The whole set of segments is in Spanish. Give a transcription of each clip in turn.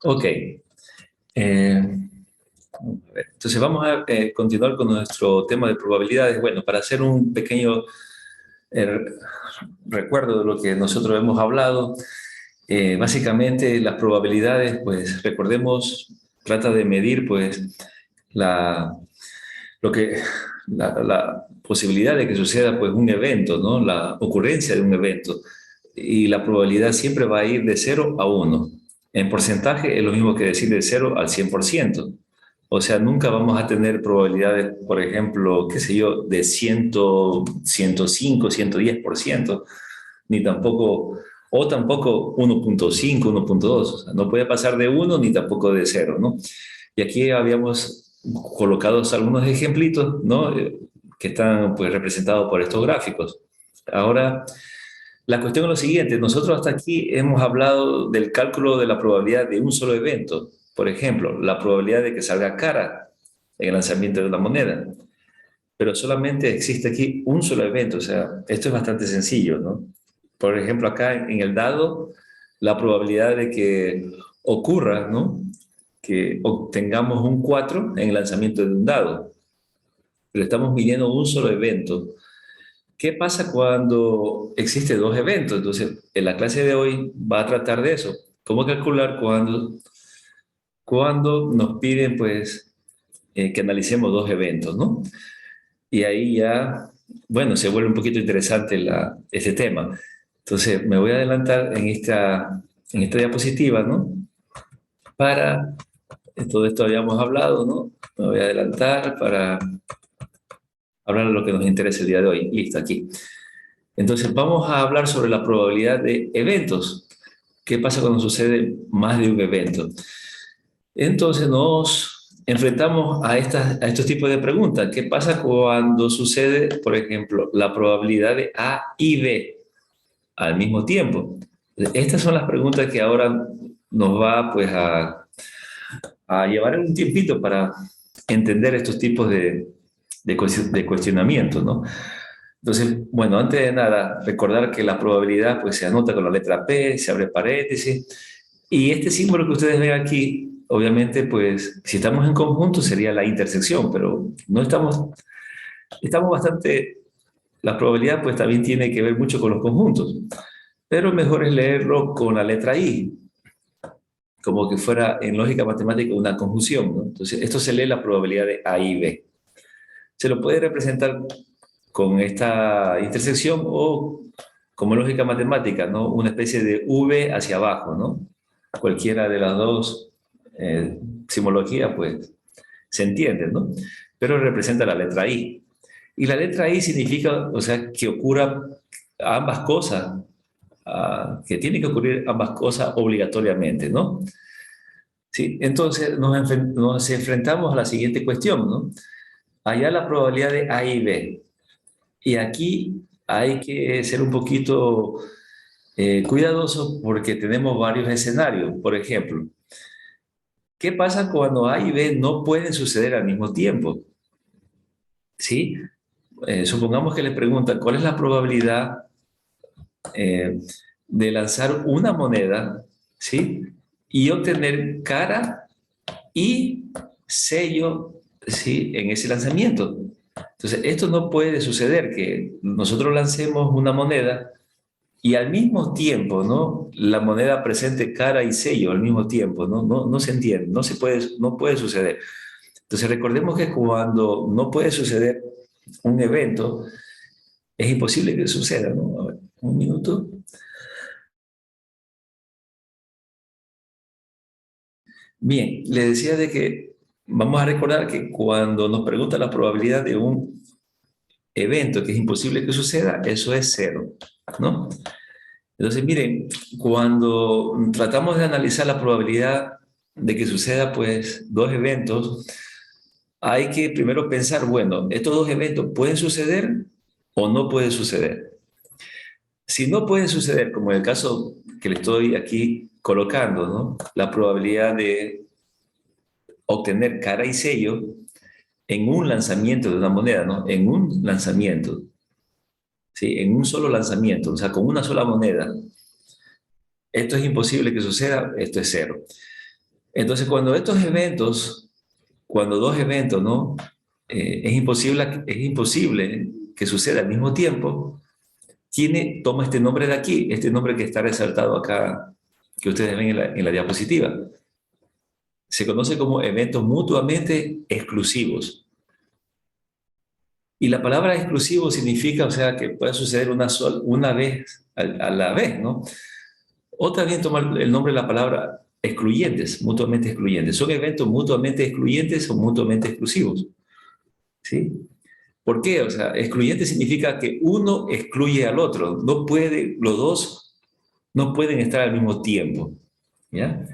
Ok. A ver. Entonces vamos a continuar con nuestro tema de probabilidades. Bueno, para hacer un pequeño eh, recuerdo de lo que nosotros hemos hablado, básicamente las probabilidades, pues recordemos, trata de medir pues la, lo que, la posibilidad de que suceda pues un evento, ¿no? La ocurrencia de un evento. Y la probabilidad siempre va a ir de 0 a 1. En porcentaje es lo mismo que decir de 0 al 100%. O sea, nunca vamos a tener probabilidades, por ejemplo, qué sé yo, de 100, 105, 110%, ni tampoco, o tampoco 1.5, 1.2. O sea, no puede pasar de 1 ni tampoco de 0, ¿no? Y aquí habíamos colocado algunos ejemplitos, ¿no? Que están pues representados por estos gráficos. Ahora, la cuestión es lo siguiente, nosotros hasta aquí hemos hablado del cálculo de la probabilidad de un solo evento. Por ejemplo, la probabilidad de que salga cara en el lanzamiento de una moneda. Pero solamente existe aquí un solo evento, o sea, esto es bastante sencillo, ¿no? Por ejemplo, acá en el dado, la probabilidad de que ocurra, ¿no? Que obtengamos un 4 en el lanzamiento de un dado, pero estamos midiendo un solo evento. ¿Qué pasa cuando existe dos eventos? Entonces, en la clase de hoy va a tratar de eso. ¿Cómo calcular cuando nos piden, pues, que analicemos dos eventos, ¿no? Y ahí ya, bueno, se vuelve un poquito interesante este tema. Entonces, me voy a adelantar en esta diapositiva, ¿no? Para, de todo esto habíamos hablado, ¿no? Me voy a adelantar para hablar de lo que nos interesa el día de hoy. Listo, aquí. Entonces, vamos a hablar sobre la probabilidad de eventos. ¿Qué pasa cuando sucede más de un evento? Entonces, nos enfrentamos a estos tipos de preguntas. ¿Qué pasa cuando sucede, por ejemplo, la probabilidad de A y B al mismo tiempo? Estas son las preguntas que ahora nos va pues a llevar un tiempito para entender estos tipos de cuestionamientos, ¿no? Entonces, bueno, antes de nada, recordar que la probabilidad pues se anota con la letra P, se abre paréntesis, y este símbolo que ustedes ven aquí, obviamente pues si estamos en conjunto sería la intersección, pero no estamos bastante, la probabilidad pues también tiene que ver mucho con los conjuntos, pero mejor es leerlo con la letra I, como que fuera en lógica matemática una conjunción, ¿no? Entonces, esto se lee la probabilidad de A y B. Se lo puede representar con esta intersección o como lógica matemática, ¿no? Una especie de V hacia abajo, ¿no? Cualquiera de las dos simbologías, pues, se entiende, ¿no? Pero representa la letra I. Y la letra I significa, o sea, que ocurra ambas cosas, que tienen que ocurrir ambas cosas obligatoriamente, ¿no? Sí, entonces nos enfrentamos a la siguiente cuestión, ¿no? Allá la probabilidad de A y B. Y aquí hay que ser un poquito cuidadoso porque tenemos varios escenarios. Por ejemplo, ¿qué pasa cuando A y B no pueden suceder al mismo tiempo? ¿Sí? Supongamos que les preguntan cuál es la probabilidad eh, de lanzar una moneda, ¿sí? Y obtener cara y sello, ¿sí? En ese lanzamiento. Entonces, esto no puede suceder, que nosotros lancemos una moneda y al mismo tiempo, ¿no? La moneda presente cara y sello al mismo tiempo, ¿no? No se entiende, no puede suceder. Entonces, recordemos que cuando no puede suceder un evento, es imposible que suceda, ¿no? A ver, un minuto. Bien, le decía de que vamos a recordar que cuando nos pregunta la probabilidad de un evento que es imposible que suceda, eso es cero, ¿no? Entonces, miren, cuando tratamos de analizar la probabilidad de que suceda, pues, dos eventos, hay que primero pensar, bueno, estos dos eventos pueden suceder o no pueden suceder. Si no pueden suceder, como en el caso que le estoy aquí colocando, ¿no? La probabilidad de obtener cara y sello en un lanzamiento de una moneda, ¿no? En un lanzamiento, ¿sí? En un solo lanzamiento, o sea, con una sola moneda. Esto es imposible que suceda, esto es cero. Entonces, cuando dos eventos, ¿no? Es imposible que suceda al mismo tiempo, toma este nombre de aquí, este nombre que está resaltado acá, que ustedes ven en la diapositiva. Se conoce como eventos mutuamente exclusivos. Y la palabra exclusivo significa, o sea, que puede suceder una vez a la vez, ¿no? O también toma el nombre de la palabra excluyentes, mutuamente excluyentes. Son eventos mutuamente excluyentes o mutuamente exclusivos, ¿sí? ¿Por qué? O sea, excluyente significa que uno excluye al otro. Los dos no pueden estar al mismo tiempo, ¿ya?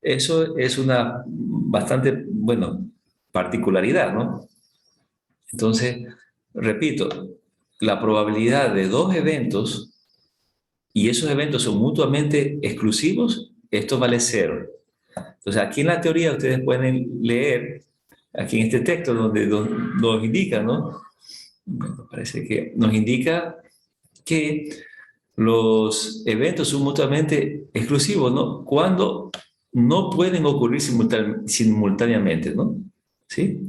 Eso es una bastante, bueno, particularidad, ¿no? Entonces, repito, la probabilidad de dos eventos y esos eventos son mutuamente exclusivos, esto vale cero. Entonces, aquí en la teoría ustedes pueden leer, aquí en este texto donde nos indica, ¿no? Bueno, parece que nos indica que los eventos son mutuamente exclusivos, ¿no? Cuando no pueden ocurrir simultáneamente, ¿no? ¿Sí?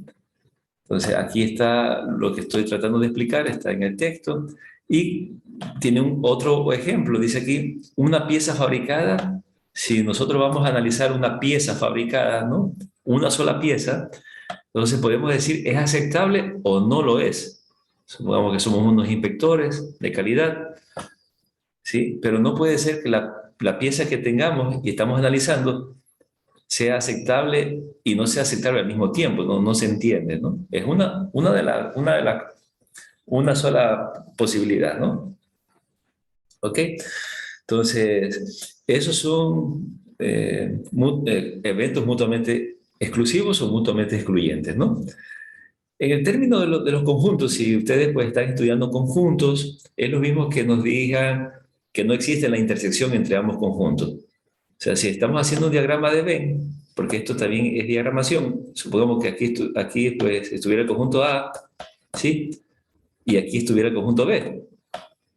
Entonces, aquí está lo que estoy tratando de explicar, está en el texto. Y tiene otro ejemplo, dice aquí, una pieza fabricada, si nosotros vamos a analizar una pieza fabricada, ¿no? Una sola pieza, entonces podemos decir, ¿es aceptable o no lo es? Supongamos que somos unos inspectores de calidad, ¿sí? Pero no puede ser que la pieza que tengamos y estamos analizando sea aceptable y no sea aceptable al mismo tiempo, no, no se entiende, ¿no? Es una sola posibilidad, ¿no? ¿Ok? Entonces, esos son eventos mutuamente exclusivos o mutuamente excluyentes, ¿no? En el término de los conjuntos, si ustedes pues están estudiando conjuntos, es lo mismo que nos digan que no existe la intersección entre ambos conjuntos. O sea, si estamos haciendo un diagrama de Venn, porque esto también es diagramación, supongamos que aquí pues, estuviera el conjunto A, ¿sí? Y aquí estuviera el conjunto B,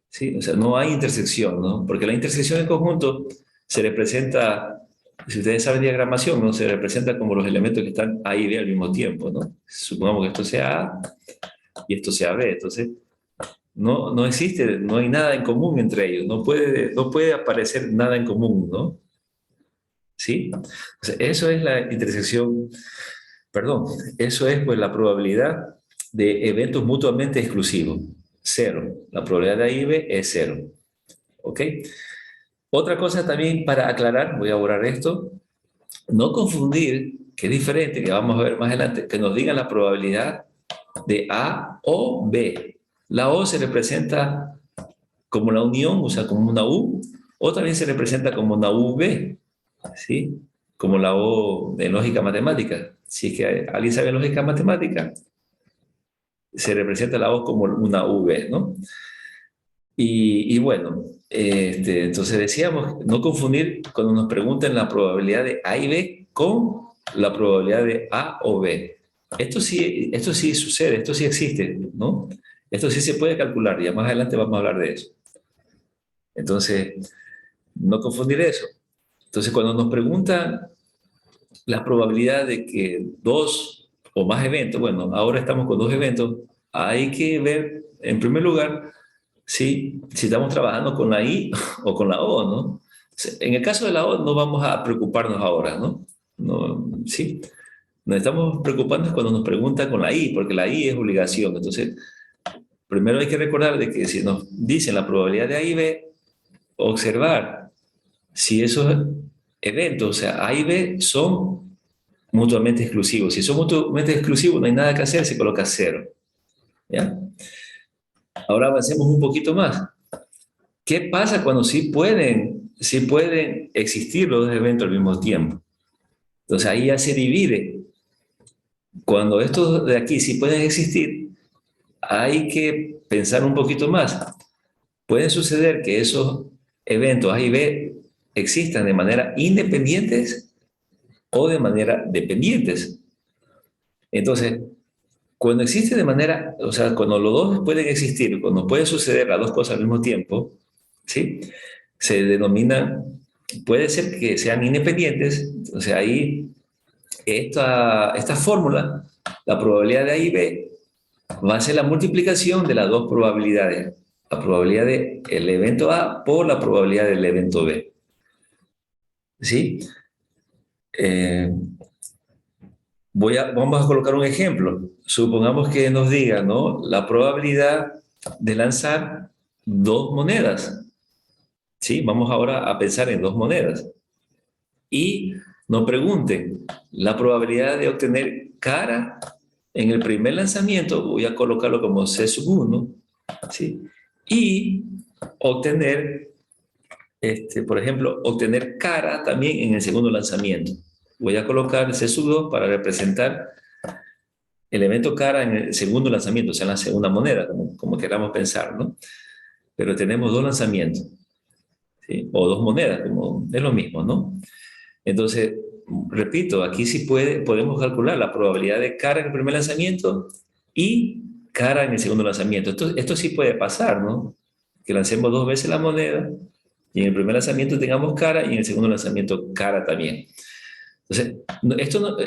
¿sí? O sea, no hay intersección, ¿no? Porque la intersección en conjunto se representa, si ustedes saben diagramación, ¿no? Se representa como los elementos que están A y B al mismo tiempo, ¿no? Supongamos que esto sea A y esto sea B, entonces no existe, no hay nada en común entre ellos, no puede aparecer nada en común, ¿no? ¿Sí? O sea, eso es la intersección, perdón, eso es pues la probabilidad de eventos mutuamente exclusivos. Cero. La probabilidad de A y B es cero. ¿Ok? Otra cosa también para aclarar, voy a borrar esto, no confundir, que es diferente, que vamos a ver más adelante, que nos digan la probabilidad de A o B. La O se representa como la unión, o sea, como una U, o también se representa como una UV, ¿sí? Como la O de lógica matemática. Si es que alguien sabe lógica matemática, se representa la O como una V, ¿no? Y bueno, entonces decíamos, no confundir cuando nos preguntan la probabilidad de A y B con la probabilidad de A o B. Esto sí sucede, esto sí existe, ¿no? Esto sí se puede calcular, ya más adelante vamos a hablar de eso. Entonces, no confundir eso. Entonces, cuando nos preguntan la probabilidad de que dos o más eventos, bueno, ahora estamos con dos eventos, hay que ver, en primer lugar, si estamos trabajando con la I o con la O, ¿no? En el caso de la O no vamos a preocuparnos ahora, ¿no? No, sí. Nos estamos preocupando cuando nos preguntan con la I, porque la I es obligación. Entonces, primero hay que recordar de que si nos dicen la probabilidad de A y B, observar si esos eventos, o sea, A y B, son mutuamente exclusivos. Si son mutuamente exclusivos, no hay nada que hacer, se coloca cero. ¿Ya? Ahora avancemos un poquito más. ¿Qué pasa cuando sí pueden existir los dos eventos al mismo tiempo? Entonces ahí ya se divide. Cuando estos de aquí sí pueden existir, hay que pensar un poquito más. Puede suceder que esos eventos A y B existan de manera independientes o de manera dependientes. Entonces, cuando existe de manera, o sea, cuando los dos pueden existir, cuando pueden suceder las dos cosas al mismo tiempo, ¿sí? Se denomina puede ser que sean independientes. Entonces ahí, esta fórmula, la probabilidad de A y B, va a ser la multiplicación de las dos probabilidades. La probabilidad del evento A por la probabilidad del evento B. ¿Sí? Eh, vamos a colocar un ejemplo. Supongamos que nos diga, ¿no? La probabilidad de lanzar dos monedas. ¿Sí? Vamos ahora a pensar en dos monedas. Y nos pregunten la probabilidad de obtener cara en el primer lanzamiento, voy a colocarlo como C sub 1, ¿sí? Y obtener, por ejemplo, obtener cara también en el segundo lanzamiento. Voy a colocar C sub 2 para representar el evento cara en el segundo lanzamiento, o sea, en la segunda moneda, como queramos pensar, ¿no? Pero tenemos dos lanzamientos, ¿sí? O dos monedas, como es lo mismo, ¿no? Entonces, repito, aquí sí podemos calcular la probabilidad de cara en el primer lanzamiento y cara en el segundo lanzamiento. Esto sí puede pasar, ¿no? Que lancemos dos veces la moneda y en el primer lanzamiento tengamos cara y en el segundo lanzamiento cara también. Entonces, esto no,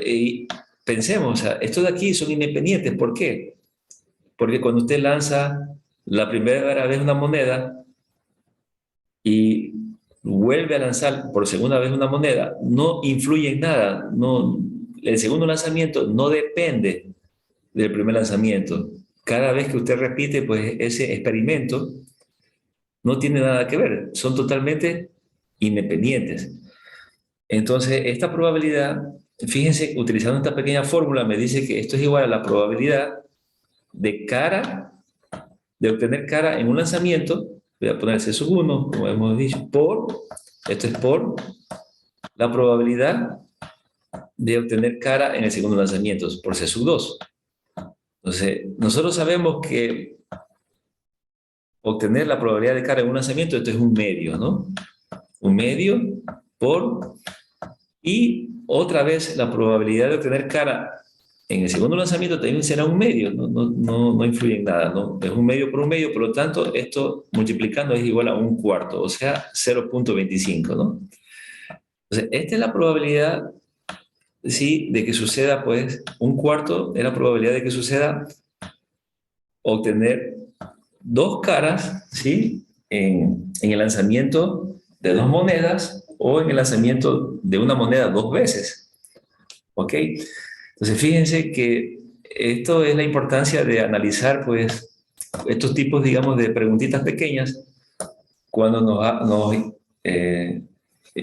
pensemos, o sea, estos de aquí son independientes. ¿Por qué? Porque cuando usted lanza la primera vez una moneda y vuelve a lanzar por segunda vez una moneda, no influye en nada. No, el segundo lanzamiento no depende del primer lanzamiento. Cada vez que usted repite, pues ese experimento no tiene nada que ver, son totalmente independientes. Entonces, esta probabilidad, fíjense, utilizando esta pequeña fórmula, me dice que esto es igual a la probabilidad de cara, de obtener cara en un lanzamiento, voy a poner C sub 1, como hemos dicho, esto es por la probabilidad de obtener cara en el segundo lanzamiento, por C sub 2. Entonces, nosotros sabemos que obtener la probabilidad de cara en un lanzamiento, esto es un medio, ¿no? Un medio por, y otra vez la probabilidad de obtener cara en el segundo lanzamiento también será un medio, no influye en nada, ¿no? Es un medio por un medio, por lo tanto, esto multiplicando es igual a un cuarto, o sea, 0.25, ¿no? Entonces, esta es la probabilidad, sí, de que suceda, pues, un cuarto es la probabilidad de que suceda obtener dos caras, ¿sí? En el lanzamiento de dos monedas o en el lanzamiento de una moneda dos veces, ¿ok? Entonces, fíjense que esto es la importancia de analizar, pues, estos tipos, digamos, de preguntitas pequeñas cuando eh,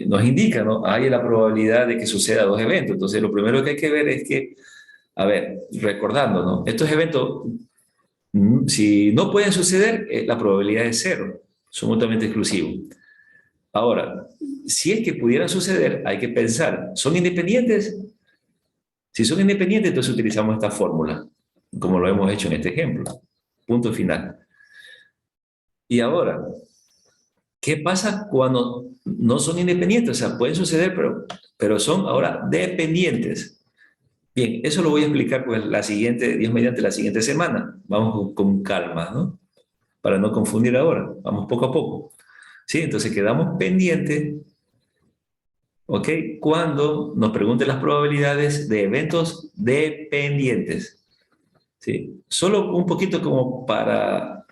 nos indica, ¿no? Hay la probabilidad de que suceda dos eventos. Entonces, lo primero que hay que ver es que, a ver, recordando, ¿no? Estos eventos, si no pueden suceder, la probabilidad es cero, son mutuamente exclusivos. Ahora, si es que pudieran suceder, hay que pensar, ¿son independientes? Si son independientes, entonces utilizamos esta fórmula, como lo hemos hecho en este ejemplo. Punto final. Y ahora, ¿qué pasa cuando no son independientes? O sea, pueden suceder, pero son ahora dependientes. Bien, eso lo voy a explicar pues la siguiente, Dios mediante la siguiente semana. Vamos con calma, ¿no? Para no confundir ahora. Vamos poco a poco. ¿Sí? Entonces quedamos pendientes, ¿ok? Cuando nos pregunten las probabilidades de eventos dependientes. ¿Sí? Solo un poquito como para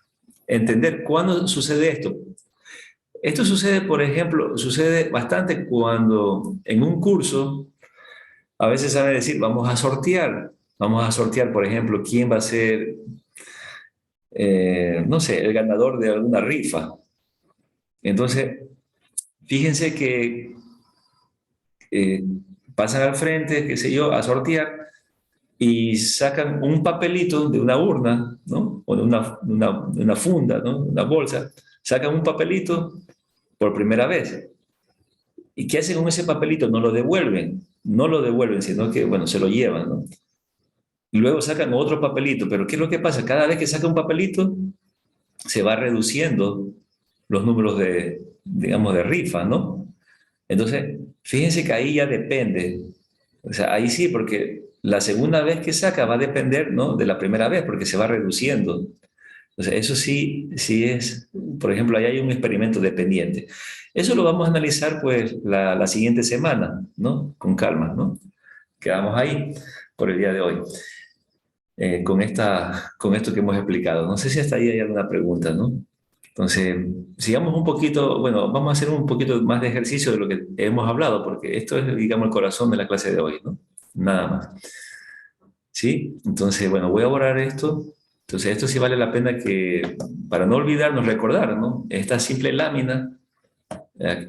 entender cuándo sucede esto. Esto sucede, por ejemplo, sucede bastante cuando en un curso a veces sabe decir, vamos a sortear, por ejemplo, quién va a ser, no sé, el ganador de alguna rifa. Entonces, fíjense que eh, pasan al frente, qué sé yo, a sortear y sacan un papelito de una urna, ¿no? O de una funda, ¿no? Una bolsa, sacan un papelito por primera vez. ¿Y qué hacen con ese papelito? No lo devuelven, sino que, bueno, se lo llevan, ¿no? Y luego sacan otro papelito, pero ¿qué es lo que pasa? Cada vez que saca un papelito, se va reduciendo los números de, digamos, de rifa, ¿no? Entonces, fíjense que ahí ya depende. O sea, ahí sí, porque la segunda vez que saca va a depender, ¿no? De la primera vez, porque se va reduciendo. O sea, eso sí, sí es, por ejemplo, ahí hay un experimento dependiente. Eso lo vamos a analizar pues la siguiente semana, ¿no? Con calma, ¿no? Quedamos ahí por el día de hoy, con esto que hemos explicado. No sé si hasta ahí hay alguna pregunta, ¿no? Entonces, sigamos un poquito, bueno, vamos a hacer un poquito más de ejercicio de lo que hemos hablado, porque esto es, digamos, el corazón de la clase de hoy, ¿no? Nada más. ¿Sí? Entonces, bueno, voy a borrar esto. Entonces, esto sí vale la pena que, para no olvidarnos, recordar, ¿no? Esta simple lámina,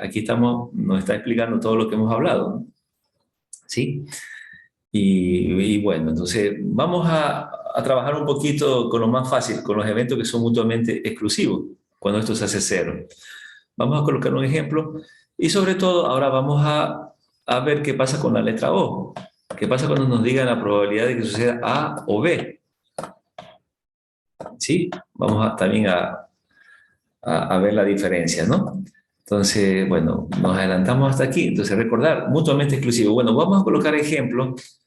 aquí estamos, nos está explicando todo lo que hemos hablado, ¿no? ¿Sí? Y bueno, entonces vamos a trabajar un poquito con lo más fácil, con los eventos que son mutuamente exclusivos, cuando esto se hace cero. Vamos a colocar un ejemplo y sobre todo ahora vamos a ver qué pasa con la letra O. ¿Qué pasa cuando nos digan la probabilidad de que suceda A o B? ¿Sí? Vamos también a ver la diferencia, ¿no? Entonces, bueno, nos adelantamos hasta aquí. Entonces, recordar, mutuamente exclusivo. Bueno, vamos a colocar ejemplos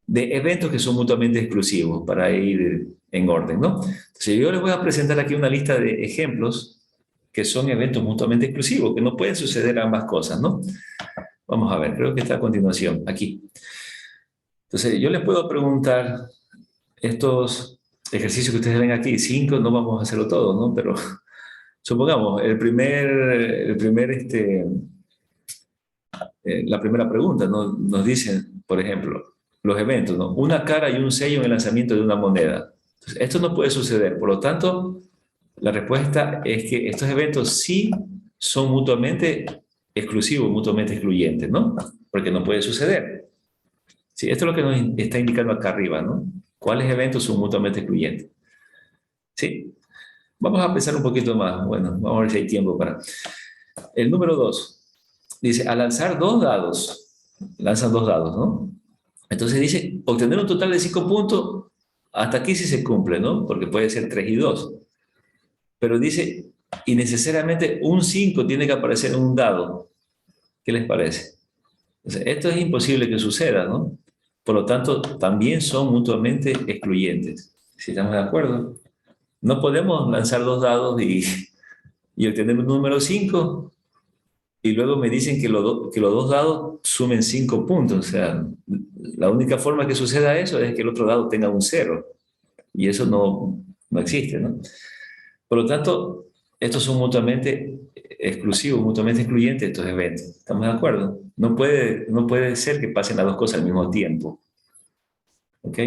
de eventos que son mutuamente exclusivos para ir en orden, ¿no? Entonces, yo les voy a presentar aquí una lista de ejemplos que son eventos mutuamente exclusivos, que no pueden suceder ambas cosas, ¿no? Vamos a ver, creo que está a continuación, aquí. Entonces, yo les puedo preguntar estos ejercicios que ustedes ven aquí, 5, no vamos a hacerlo todo, ¿no? Pero supongamos, la primera pregunta, ¿no? Nos dicen, por ejemplo, los eventos, ¿no? Una cara y un sello en el lanzamiento de una moneda. Entonces, esto no puede suceder. Por lo tanto, la respuesta es que estos eventos sí son mutuamente exclusivos, mutuamente excluyentes, ¿no? Porque no puede suceder. Sí, esto es lo que nos está indicando acá arriba, ¿no? ¿Cuáles eventos son mutuamente excluyentes? Sí. Vamos a pensar un poquito más. Bueno, vamos a ver si hay tiempo para... El número 2. Dice, al lanzar dos dados, lanzan dos dados, ¿no? Entonces dice, obtener un total de 5 puntos, hasta aquí sí se cumple, ¿no? Porque puede ser 3 y 2. Pero dice, y necesariamente un 5 tiene que aparecer en un dado. ¿Qué les parece? Entonces, esto es imposible que suceda, ¿no? Por lo tanto, también son mutuamente excluyentes. ¿Sí estamos de acuerdo? No podemos lanzar dos dados y obtener un número 5 y luego me dicen que, que los dos dados sumen 5 puntos. O sea, la única forma que suceda eso es que el otro dado tenga un cero. Y eso no existe, ¿no? Por lo tanto, estos son mutuamente exclusivos, mutuamente excluyentes estos eventos. ¿Estamos de acuerdo? No puede ser que pasen las dos cosas al mismo tiempo. ¿Ok?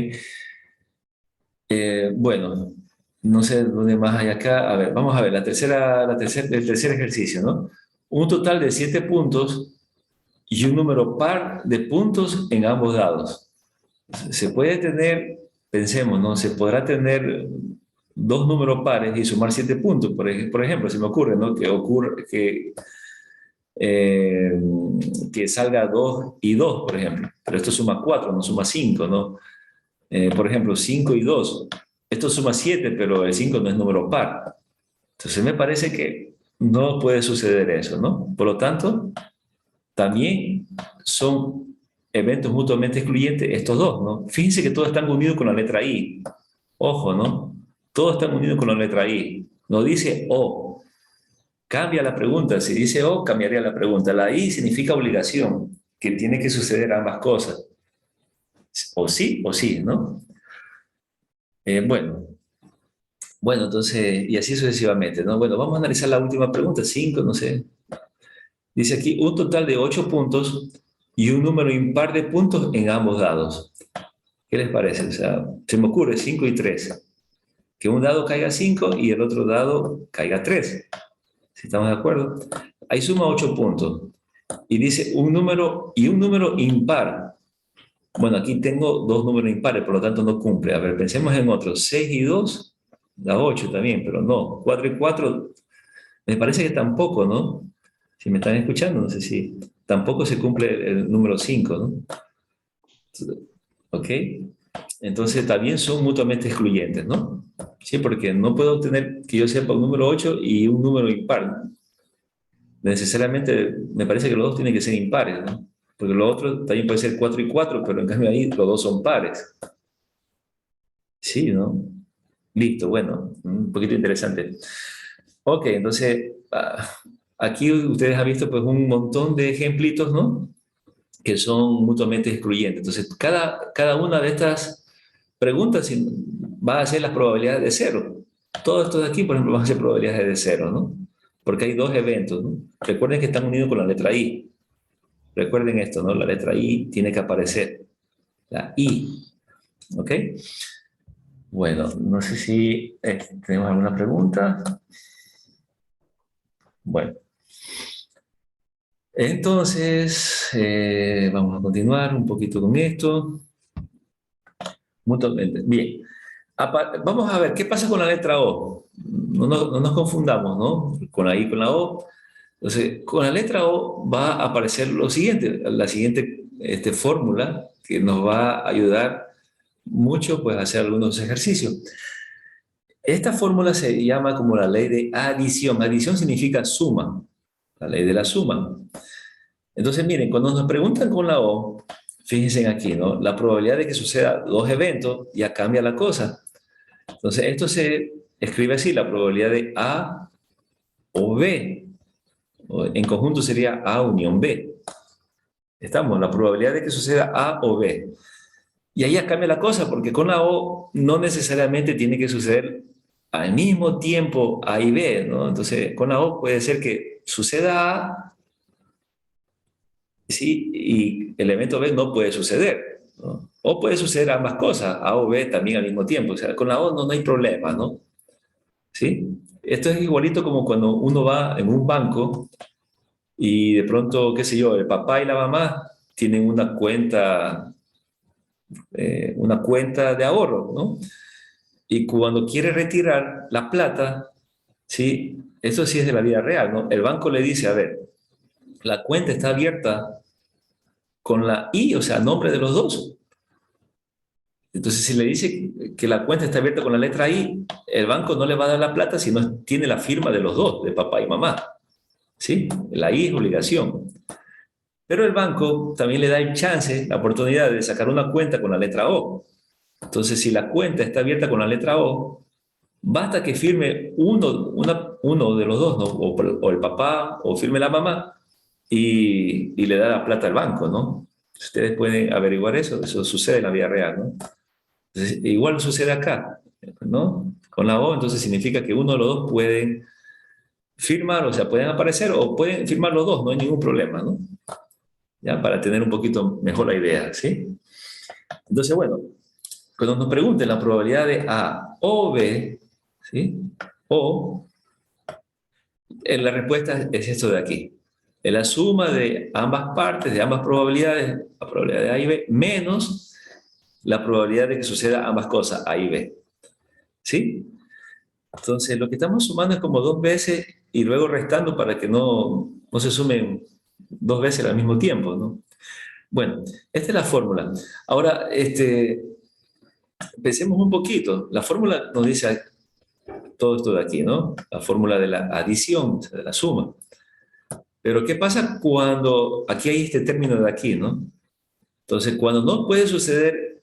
Bueno, no sé dónde más hay acá. A ver, vamos a ver el tercer ejercicio, ¿no? Un total de 7 puntos y un número par de puntos en ambos dados. Se puede tener, pensemos, ¿no? Se podrá tener dos números pares y sumar 7 puntos. Por ejemplo, se me ocurre, ¿no? Eh, que salga 2 y 2, por ejemplo. Pero esto suma 4, no suma 5, ¿no? Por ejemplo, 5 y 2. Esto suma 7, pero el 5 no es número par. Entonces me parece que no puede suceder eso, ¿no? Por lo tanto, también son eventos mutuamente excluyentes estos dos, ¿no? Fíjense que todos están unidos con la letra I. Ojo, ¿no? Todos están unidos con la letra I. No dice O. Cambia la pregunta. Si dice O, cambiaría la pregunta. La I significa obligación, que tiene que suceder ambas cosas. O sí, ¿no? Bueno, bueno, entonces, y así sucesivamente, ¿no? Bueno, vamos a analizar la última pregunta, 5, no sé. Dice aquí un total de 8 puntos y un número impar de puntos en ambos dados. ¿Qué les parece? O sea, se me ocurre 5 y 3. Que un dado caiga 5 y el otro dado caiga 3. ¿Si estamos de acuerdo? Ahí suma 8 puntos. Y dice un número impar. Bueno, aquí tengo dos números impares, por lo tanto no cumple. A ver, pensemos en otro. 6 y 2 da 8 también, pero no. 4 y 4 me parece que tampoco, ¿no? Si me están escuchando, no sé si tampoco se cumple el número 5, ¿no? ¿Ok? Entonces también son mutuamente excluyentes, ¿no? Sí, porque no puedo obtener que yo sepa un número 8 y un número impar. Necesariamente me parece que los dos tienen que ser impares, ¿no? Porque lo otro también puede ser 4 y 4, pero en cambio ahí los dos son pares. Sí, ¿no? Listo, bueno, un poquito interesante. Ok, entonces, aquí ustedes han visto pues un montón de ejemplitos, ¿no? Que son mutuamente excluyentes. Entonces, cada una de estas preguntas va a ser las probabilidades de cero. Todo esto de aquí, por ejemplo, van a ser probabilidades de cero, ¿no? Porque hay dos eventos, ¿no? Recuerden que están unidos con la letra I. Recuerden esto, ¿no? La letra I tiene que aparecer. La I, ¿ok? Bueno, no sé si tenemos alguna pregunta. Bueno, entonces vamos a continuar un poquito con esto. Mutuamente. Bien. Vamos a ver qué pasa con la letra O. No nos confundamos, ¿no? Con la I, con la O. Entonces, con la letra O va a aparecer lo siguiente, la siguiente fórmula que nos va a ayudar mucho pues, a hacer algunos ejercicios. Esta fórmula se llama como la ley de adición. Adición significa suma, la ley de la suma. Entonces, miren, cuando nos preguntan con la O, fíjense aquí, ¿no? La probabilidad de que suceda dos eventos ya cambia la cosa. Entonces, esto se escribe así, la probabilidad de A o B. En conjunto sería A unión B. Estamos, la probabilidad de que suceda A o B. Y ahí ya cambia la cosa, porque con la O no necesariamente tiene que suceder al mismo tiempo A y B, ¿no? Entonces, con la O puede ser que suceda A, sí, y el evento B no puede suceder, ¿no? O puede suceder ambas cosas, A o B también al mismo tiempo. O sea, con la O no hay problema, ¿no? ¿Sí? Esto es igualito como cuando uno va en un banco y de pronto, qué sé yo, el papá y la mamá tienen una cuenta de ahorro, ¿no? Y cuando quiere retirar la plata, ¿sí? Eso sí es de la vida real, ¿no? El banco le dice, a ver, la cuenta está abierta con la I, o sea, nombre de los dos. Entonces, si le dice que la cuenta está abierta con la letra I, el banco no le va a dar la plata si no tiene la firma de los dos, de papá y mamá, ¿sí? La I es obligación. Pero el banco también le da el chance, la oportunidad de sacar una cuenta con la letra O. Entonces, si la cuenta está abierta con la letra O, basta que firme uno de los dos, ¿no? O el papá, o firme la mamá, y le da la plata al banco, ¿no? Ustedes pueden averiguar eso sucede en la vida real, ¿no? Entonces, igual sucede acá, ¿no? Con la O, entonces significa que uno de los dos puede firmar, o sea, pueden aparecer o pueden firmar los dos, no hay ningún problema, ¿no? Ya, para tener un poquito mejor la idea, ¿sí? Entonces, bueno, cuando nos pregunten la probabilidad de A o B, ¿sí? O, la respuesta es esto de aquí. Es la suma de ambas partes, de ambas probabilidades, la probabilidad de A y B, menos la probabilidad de que suceda ambas cosas, A y B. ¿Sí? Entonces, lo que estamos sumando es como dos veces y luego restando para que no se sumen dos veces al mismo tiempo, ¿no? Bueno, esta es la fórmula. Ahora, pensemos un poquito. La fórmula nos dice todo esto de aquí, ¿no? La fórmula de la adición, o sea, de la suma. Pero ¿qué pasa cuando aquí hay este término de aquí, ¿no? Entonces, cuando no puede suceder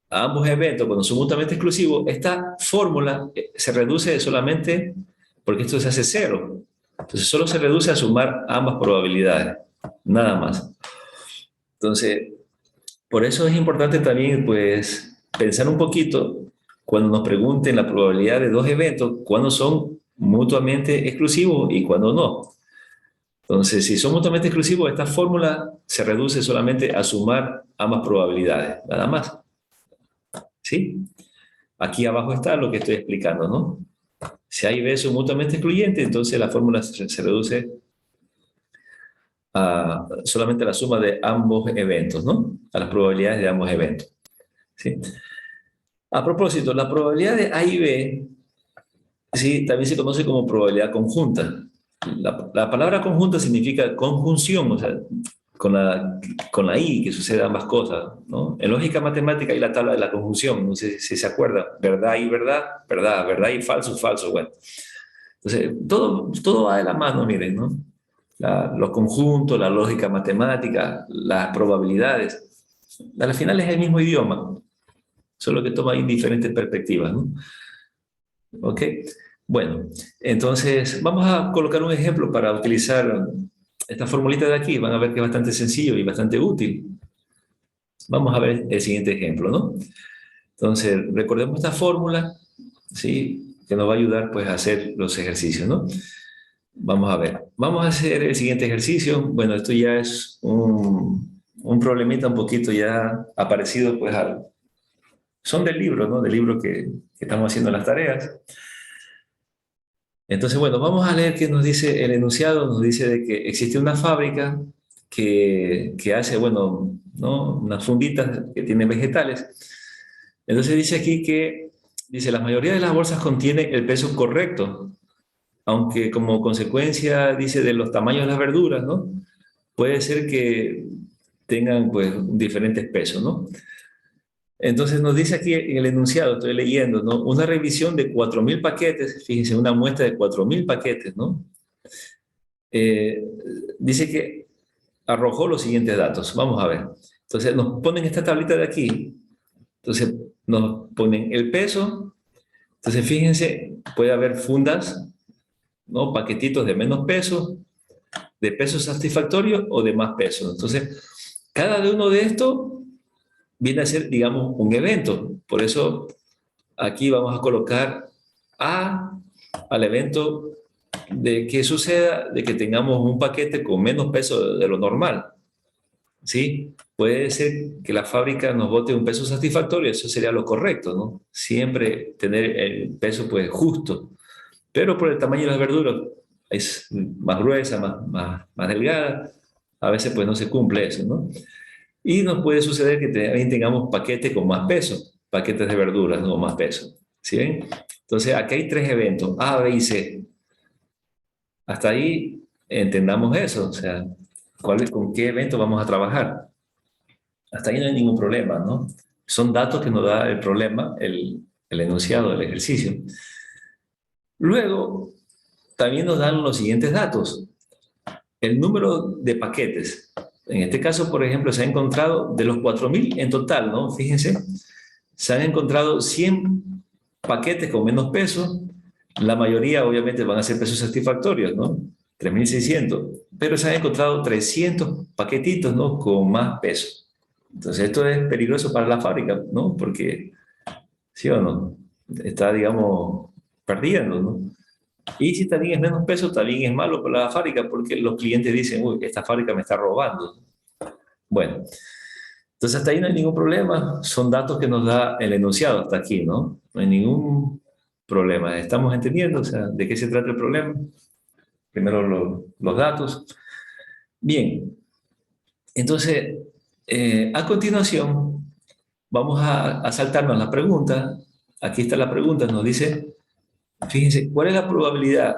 a ambos eventos, cuando son mutuamente exclusivos, esta fórmula se reduce solamente porque esto se hace cero. Entonces, solo se reduce a sumar ambas probabilidades, nada más. Entonces, por eso es importante también, pues, pensar un poquito cuando nos pregunten la probabilidad de dos eventos, cuándo son mutuamente exclusivos y cuándo no. Entonces, si son mutuamente exclusivos, esta fórmula se reduce solamente a sumar ambas probabilidades, nada más. ¿Sí? Aquí abajo está lo que estoy explicando, ¿no? Si hay B son mutuamente excluyentes, entonces la fórmula se reduce a solamente la suma de ambos eventos, ¿no? A las probabilidades de ambos eventos. ¿Sí? A propósito, la probabilidad de A y B, sí, también se conoce como probabilidad conjunta. La palabra conjunta significa conjunción, o sea, con con la I, que sucede ambas cosas, ¿no? En lógica matemática hay la tabla de la conjunción, no sé si se acuerda, verdad y verdad, verdad, verdad y falso, falso, bueno. Entonces, todo va de la mano, miren, ¿no? Los conjuntos, la lógica matemática, las probabilidades, al final es el mismo idioma, solo que toma ahí diferentes perspectivas, ¿no? ¿Ok? Bueno, entonces vamos a colocar un ejemplo para utilizar esta formulita de aquí. Van a ver que es bastante sencillo y bastante útil. Vamos a ver el siguiente ejemplo, ¿no? Entonces, recordemos esta fórmula, ¿sí? Que nos va a ayudar pues a hacer los ejercicios, ¿no? Vamos a ver. Vamos a hacer el siguiente ejercicio. Bueno, esto ya es un problemita un poquito ya aparecido pues al... Son del libro, ¿no? Del libro que estamos haciendo las tareas. Entonces, bueno, vamos a leer qué nos dice el enunciado. Nos dice de que existe una fábrica que hace, bueno, ¿no? Unas funditas que tienen vegetales. Entonces dice aquí que, dice, la mayoría de las bolsas contienen el peso correcto, aunque como consecuencia, dice, de los tamaños de las verduras, ¿no? Puede ser que tengan, pues, diferentes pesos, ¿no? Entonces nos dice aquí en el enunciado, estoy leyendo, ¿no? Una revisión de 4.000 paquetes, fíjense, una muestra de 4.000 paquetes, ¿no? Eh, dice que arrojó los siguientes datos. Vamos a ver. Entonces nos ponen esta tablita de aquí. Entonces nos ponen el peso. Entonces fíjense, puede haber fundas, ¿no? Paquetitos de menos peso, de peso satisfactorio o de más peso. Entonces, cada uno de estos viene a ser, digamos, un evento. Por eso aquí vamos a colocar A al evento de que suceda, de que tengamos un paquete con menos peso de lo normal, ¿sí? Puede ser que la fábrica nos bote un peso satisfactorio, eso sería lo correcto, ¿no? Siempre tener el peso pues justo, pero por el tamaño de las verduras es más gruesa, más delgada, a veces pues no se cumple eso, ¿no? Y nos puede suceder que también tengamos paquetes con más peso, paquetes de verduras, ¿no? Más peso, ¿sí ven? Entonces aquí hay tres eventos, A, B y C. Hasta ahí entendamos eso, o sea, con qué evento vamos a trabajar. Hasta ahí no hay ningún problema, ¿no? Son datos que nos da el problema, el enunciado del ejercicio. Luego, también nos dan los siguientes datos. El número de paquetes. En este caso, por ejemplo, se ha encontrado de los 4.000 en total, ¿no? Fíjense, se han encontrado 100 paquetes con menos peso. La mayoría, obviamente, van a ser pesos satisfactorios, ¿no? 3.600. Pero se han encontrado 300 paquetitos, ¿no? Con más peso. Entonces, esto es peligroso para la fábrica, ¿no? Porque, ¿sí o no? Está, digamos, perdiendo, ¿no? Y si también es menos peso, también es malo para la fábrica, porque los clientes dicen, uy, esta fábrica me está robando. Bueno, entonces hasta ahí no hay ningún problema. Son datos que nos da el enunciado hasta aquí, ¿no? No hay ningún problema. ¿Estamos entendiendo? O sea, ¿de qué se trata el problema? Primero los datos. Bien, entonces, a continuación, vamos a saltarnos la pregunta. Aquí está la pregunta, nos dice, fíjense, ¿cuál es la probabilidad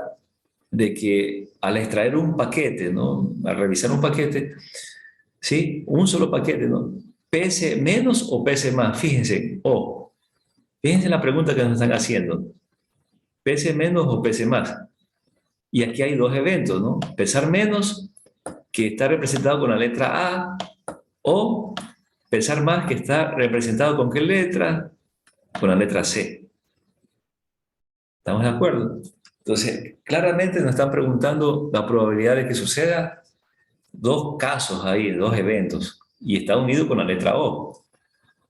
de que al extraer un paquete, ¿no? Al revisar un paquete, ¿sí? Un solo paquete, ¿no? ¿Pese menos o pese más? Fíjense, fíjense la pregunta que nos están haciendo. ¿Pese menos o pese más? Y aquí hay dos eventos, ¿no? Pesar menos, que está representado con la letra A, o pesar más, que está representado con qué letra? Con la letra C. ¿Estamos de acuerdo? Entonces, claramente nos están preguntando la probabilidad de que suceda dos casos ahí, dos eventos, y está unido con la letra O.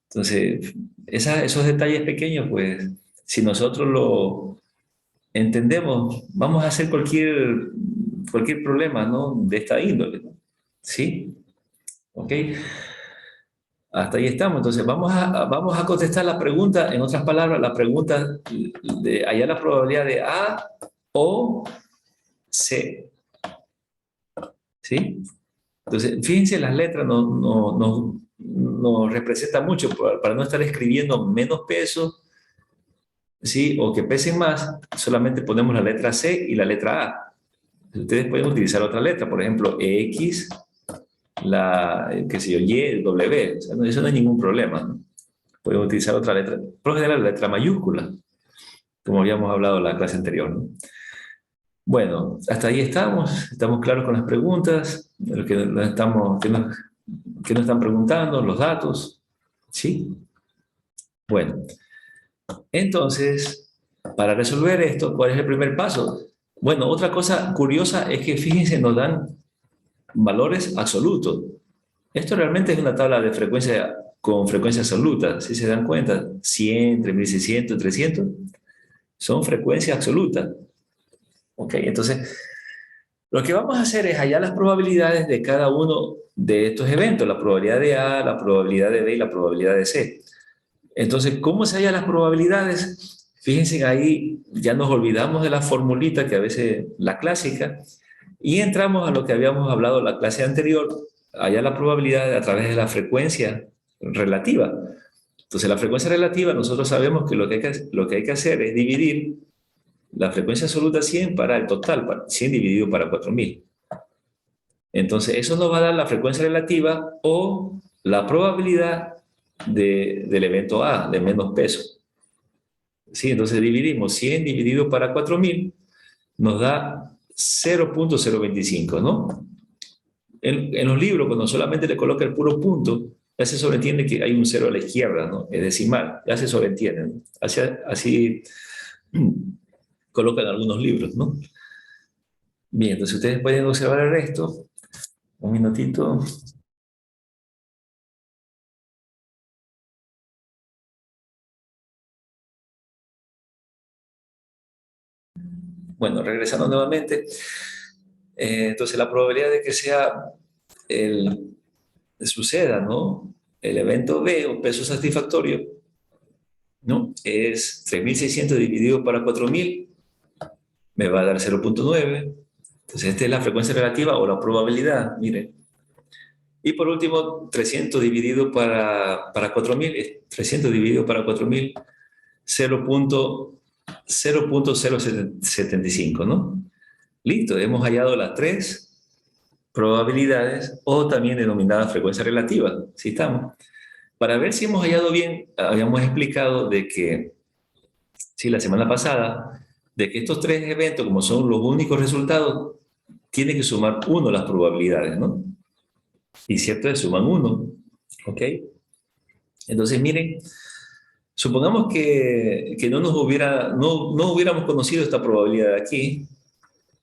Entonces, esos detalles pequeños, pues, si nosotros lo entendemos, vamos a hacer cualquier problema, ¿no? De esta índole, ¿no? ¿Sí? ¿Ok? Hasta ahí estamos. Entonces, vamos a contestar la pregunta, en otras palabras, la pregunta de allá la probabilidad de A o C. ¿Sí? Entonces, fíjense, las letras nos representan mucho para no estar escribiendo menos peso, ¿sí? O que pesen más, solamente ponemos la letra C y la letra A. Ustedes pueden utilizar otra letra, por ejemplo, X, qué sé yo, Y, W, o sea, eso no hay ningún problema, ¿no? Pueden utilizar otra letra, por lo general la letra mayúscula, como habíamos hablado en la clase anterior, ¿no? Bueno, hasta ahí estamos claros con las preguntas, lo que nos están preguntando, los datos, ¿sí? Bueno, entonces, Para resolver esto, ¿cuál es el primer paso? Bueno, otra cosa curiosa es que, fíjense, nos dan valores absolutos. Esto realmente es una tabla de frecuencia con frecuencia absoluta, si se dan cuenta, 100, 3600, 300, son frecuencias absolutas. ¿Ok? Entonces, lo que vamos a hacer es hallar las probabilidades de cada uno de estos eventos, la probabilidad de A, la probabilidad de B y la probabilidad de C. Entonces, ¿cómo se hallan las probabilidades? Fíjense ahí, ya nos olvidamos de la formulita que a veces, la clásica, y entramos a lo que habíamos hablado en la clase anterior, hallar la probabilidad a través de la frecuencia relativa. Entonces, la frecuencia relativa, nosotros sabemos que lo que hay que hacer es dividir la frecuencia absoluta 100 para el total, 100 dividido para 4000. Entonces, eso nos va a dar la frecuencia relativa o la probabilidad del evento A, de menos peso. ¿Sí? Entonces, dividimos 100 dividido para 4000, nos da 0.025, ¿no? En los libros, cuando solamente le coloca el puro punto, ya se sobreentiende que hay un cero a la izquierda, ¿no? Es decimal, ya se sobreentiende, ¿no? Así colocan algunos libros, ¿no? Bien, entonces ustedes pueden observar el resto. Un minutito. Bueno, regresando nuevamente. Entonces, la probabilidad de que suceda, ¿no? El evento B o peso satisfactorio, ¿no? Es 3600 dividido para 4000, me va a dar 0.9. Entonces, esta es la frecuencia relativa o la probabilidad, miren. Y por último, 300 dividido para 4000, 300 dividido para 4000, 0.075, ¿no? Listo, hemos hallado las tres probabilidades o también denominada frecuencia relativa. ¿Sí estamos? Para ver si hemos hallado bien, habíamos explicado de que, sí, la semana pasada, de que estos tres eventos, como son los únicos resultados, tiene que sumar uno las probabilidades, ¿no? Y cierto es, suman uno, ¿ok? Entonces, miren, supongamos que no hubiéramos conocido esta probabilidad de aquí.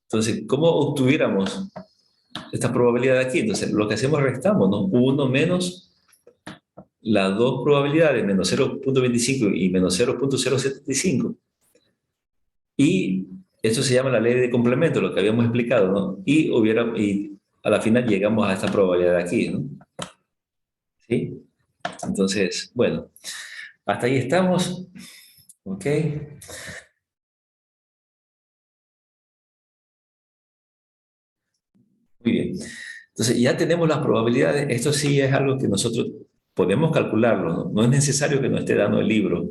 Entonces, ¿cómo obtuviéramos esta probabilidad de aquí? Entonces, lo que hacemos es restamos, ¿no? Uno menos las dos probabilidades, menos 0.25 y menos 0.075. Y esto se llama la ley de complemento, lo que habíamos explicado, ¿no? Y a la final llegamos a esta probabilidad de aquí, ¿no? ¿Sí? Entonces, bueno, hasta ahí estamos. ¿Ok? Muy bien. Entonces, ya tenemos las probabilidades. Esto sí es algo que nosotros podemos calcularlo, ¿no? No es necesario que nos esté dando el libro.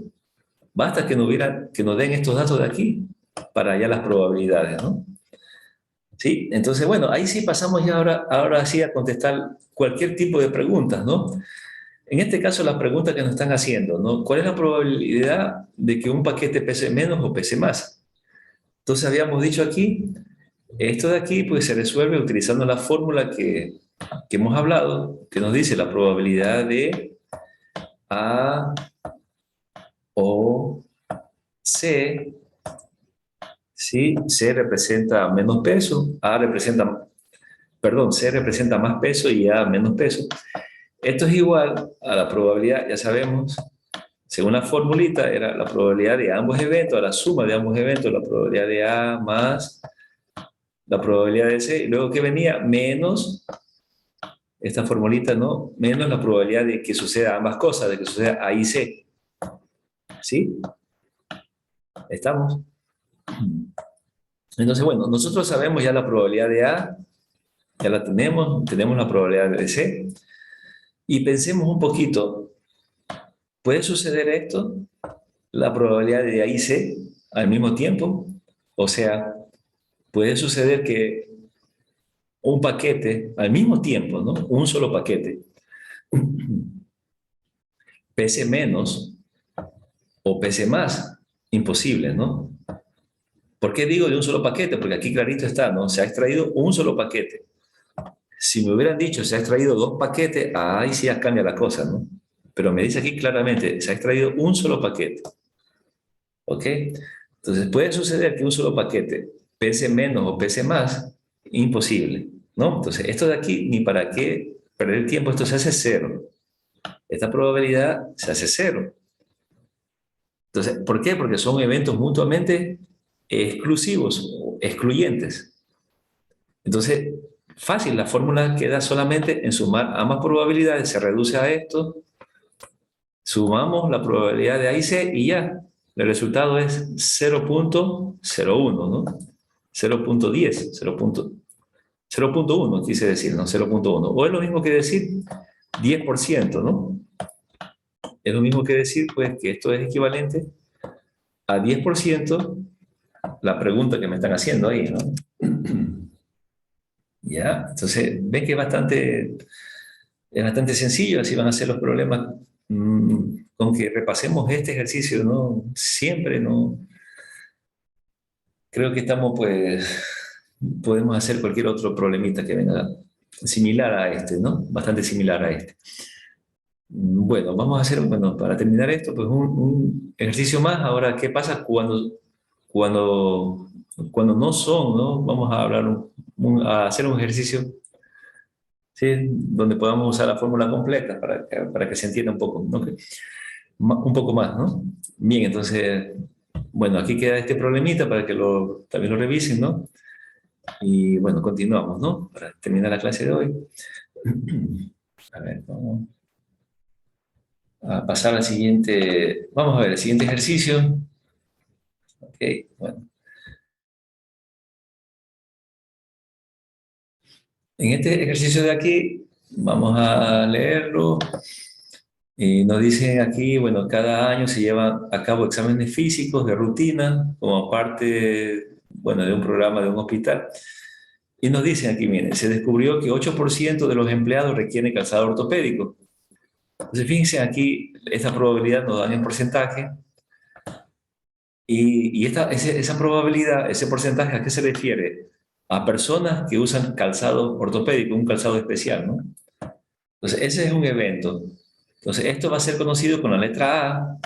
Basta que nos den estos datos de aquí para ya las probabilidades, ¿no? Sí, entonces, bueno, ahí sí pasamos ya ahora sí a contestar cualquier tipo de preguntas, ¿no? En este caso, las preguntas que nos están haciendo, ¿no? ¿Cuál es la probabilidad de que un paquete pese menos o pese más? Entonces, habíamos dicho aquí, esto de aquí, pues se resuelve utilizando la fórmula que hemos hablado, que nos dice la probabilidad de A o C. Sí, C representa menos peso, C representa más peso y A menos peso. Esto es igual a la probabilidad, ya sabemos, según la formulita, era la probabilidad de ambos eventos, a la suma de ambos eventos, la probabilidad de A más la probabilidad de C, y luego que venía menos esta formulita, ¿no? Menos la probabilidad de que suceda ambas cosas, de que suceda A y C. ¿Sí? ¿Estamos? Entonces, bueno, nosotros sabemos ya la probabilidad de A, ya la tenemos la probabilidad de C, y pensemos un poquito, ¿puede suceder esto? La probabilidad de A y C al mismo tiempo, o sea, puede suceder que un paquete al mismo tiempo, ¿no? Un solo paquete, pese menos o pese más. Imposible, ¿no? ¿Por qué digo de un solo paquete? Porque aquí clarito está, ¿no? Se ha extraído un solo paquete. Si me hubieran dicho se ha extraído dos paquetes, ahí sí ya cambia la cosa, ¿no? Pero me dice aquí claramente, se ha extraído un solo paquete. ¿Ok? Entonces, puede suceder que un solo paquete pese menos o pese más, imposible, ¿no? Entonces, esto de aquí, ni para qué perder el tiempo, esto se hace cero. Esta probabilidad se hace cero. Entonces, ¿por qué? Porque son eventos mutuamente exclusivos, o excluyentes. Entonces, fácil, la fórmula queda solamente en sumar ambas probabilidades, se reduce a esto, sumamos la probabilidad de A y C y ya. El resultado es 0.01, ¿no? 0.10, 0.1 quise decir, ¿no? 0.1. O es lo mismo que decir 10%, ¿no? Es lo mismo que decir, pues, que esto es equivalente a 10%, la pregunta que me están haciendo ahí, ¿no? Ya, entonces, ven que es bastante sencillo, así van a ser los problemas con que repasemos este ejercicio, ¿no? Siempre, ¿no? Creo que estamos, pues, podemos hacer cualquier otro problemita que venga similar a este, ¿no? Bastante similar a este. Bueno, vamos a hacer, bueno, para terminar esto, pues un ejercicio más. Ahora, ¿qué pasa cuando, cuando no son, ¿no? Vamos a hablar, a hacer un ejercicio, ¿sí? Donde podamos usar la fórmula completa para que se entienda un poco, ¿no? Un poco más, ¿no? Bien, entonces, bueno, aquí queda este problemita para que también lo revisen, ¿no? Y bueno, continuamos, ¿no? Para terminar la clase de hoy. A ver, vamos a pasar al siguiente, vamos a ver, el siguiente ejercicio. Ok, bueno. En este ejercicio de aquí, vamos a leerlo. Y nos dicen aquí, bueno, cada año se llevan a cabo exámenes físicos de rutina como parte, bueno, de un programa de un hospital. Y nos dicen aquí, miren, se descubrió que 8% de los empleados requieren calzado ortopédico. Entonces, fíjense aquí, esta probabilidad nos da en porcentaje. Y esa probabilidad, ese porcentaje, ¿a qué se refiere? A personas que usan calzado ortopédico, un calzado especial, ¿no? Entonces, ese es un evento. Entonces, esto va a ser conocido con la letra A.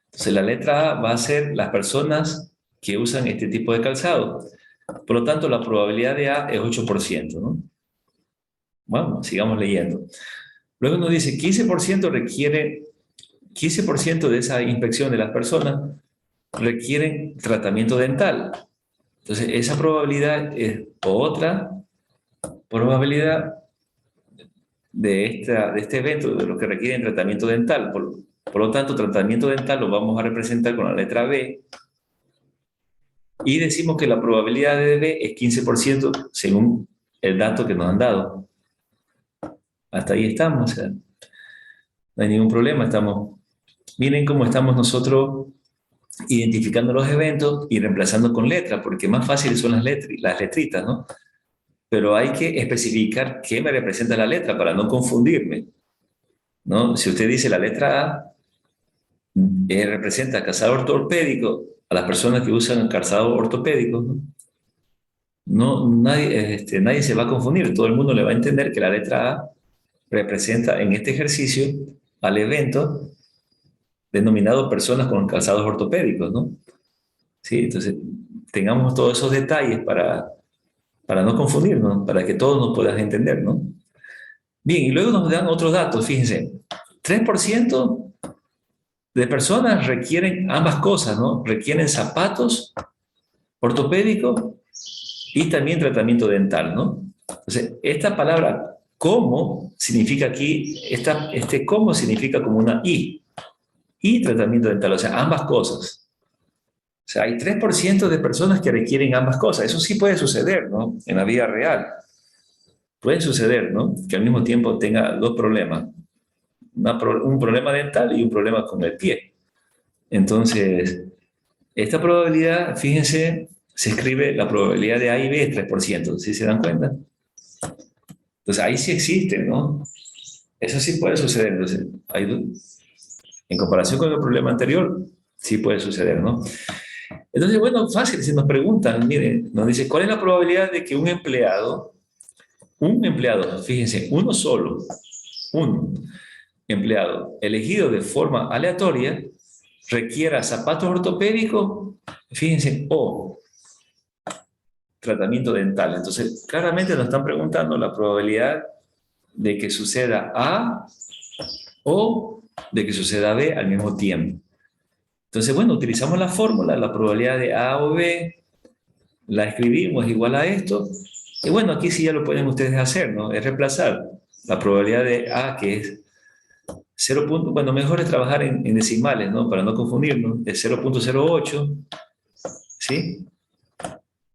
Entonces, la letra A va a ser las personas que usan este tipo de calzado. Por lo tanto, la probabilidad de A es 8%, ¿no? Bueno, sigamos leyendo. Luego nos dice 15% de esa inspección de las personas requieren tratamiento dental. Entonces, esa probabilidad es otra probabilidad de este evento, de los que requieren tratamiento dental. Por lo tanto, tratamiento dental lo vamos a representar con la letra B y decimos que la probabilidad de B es 15% según el dato que nos han dado. Hasta ahí estamos, o sea, no hay ningún problema. Miren cómo estamos nosotros identificando los eventos y reemplazando con letras, porque más fáciles son las letritas, ¿no? Pero hay que especificar qué me representa la letra para no confundirme, ¿no? Si usted dice la letra A, representa calzado ortopédico a las personas que usan calzado ortopédico, ¿no? Nadie se va a confundir, todo el mundo le va a entender que la letra A representa en este ejercicio al evento denominado personas con calzados ortopédicos, ¿no? Sí, entonces tengamos todos esos detalles para no confundirnos, para que todos nos puedan entender, ¿no? Bien, y luego nos dan otros datos, fíjense, 3% de personas requieren ambas cosas, ¿no? Requieren zapatos ortopédicos y también tratamiento dental, ¿no? Entonces, esta palabra como significa aquí, este como significa como una y tratamiento dental, o sea, ambas cosas. O sea, hay 3% de personas que requieren ambas cosas. Eso sí puede suceder, ¿no? En la vida real. Puede suceder, ¿no? Que al mismo tiempo tenga dos problemas. Un problema dental y un problema con el pie. Entonces, esta probabilidad, fíjense, se escribe la probabilidad de A y B es 3%, ¿sí se dan cuenta? Entonces, ahí sí existe, ¿no? Eso sí puede suceder. Entonces, en comparación con el problema anterior, sí puede suceder, ¿no? Entonces, bueno, fácil, si nos preguntan, miren, nos dice, ¿cuál es la probabilidad de que un empleado, fíjense, uno solo, un empleado elegido de forma aleatoria, requiera zapatos ortopédicos Fíjense, O, tratamiento dental. Entonces, claramente nos están preguntando la probabilidad de que suceda A o de que suceda B al mismo tiempo. Entonces, bueno, utilizamos la fórmula, la probabilidad de A o B, la escribimos igual a esto, y bueno, aquí sí ya lo pueden ustedes hacer, ¿no? Es reemplazar la probabilidad de A, que es 0. Bueno, mejor es trabajar en decimales, ¿no? Para no confundirnos, es 0,08, ¿sí?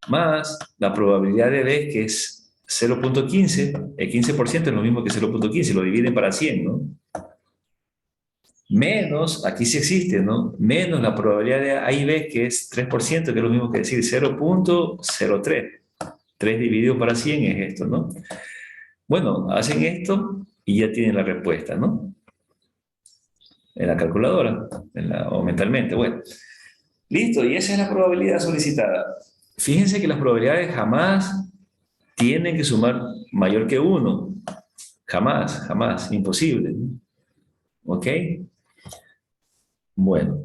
Más la probabilidad de B, que es 0,15, el 15% es lo mismo que 0,15, lo dividen para 100, ¿no? Menos, aquí sí existe, ¿no? Menos la probabilidad de A y B, que es 3%, que es lo mismo que decir 0,03. 3 dividido para 100 es esto, ¿no? Bueno, hacen esto y ya tienen la respuesta, ¿no? En la calculadora o mentalmente. Bueno, listo, y esa es la probabilidad solicitada. Fíjense que las probabilidades jamás tienen que sumar mayor que 1. Jamás, jamás, imposible, ¿no? ¿Ok? Bueno,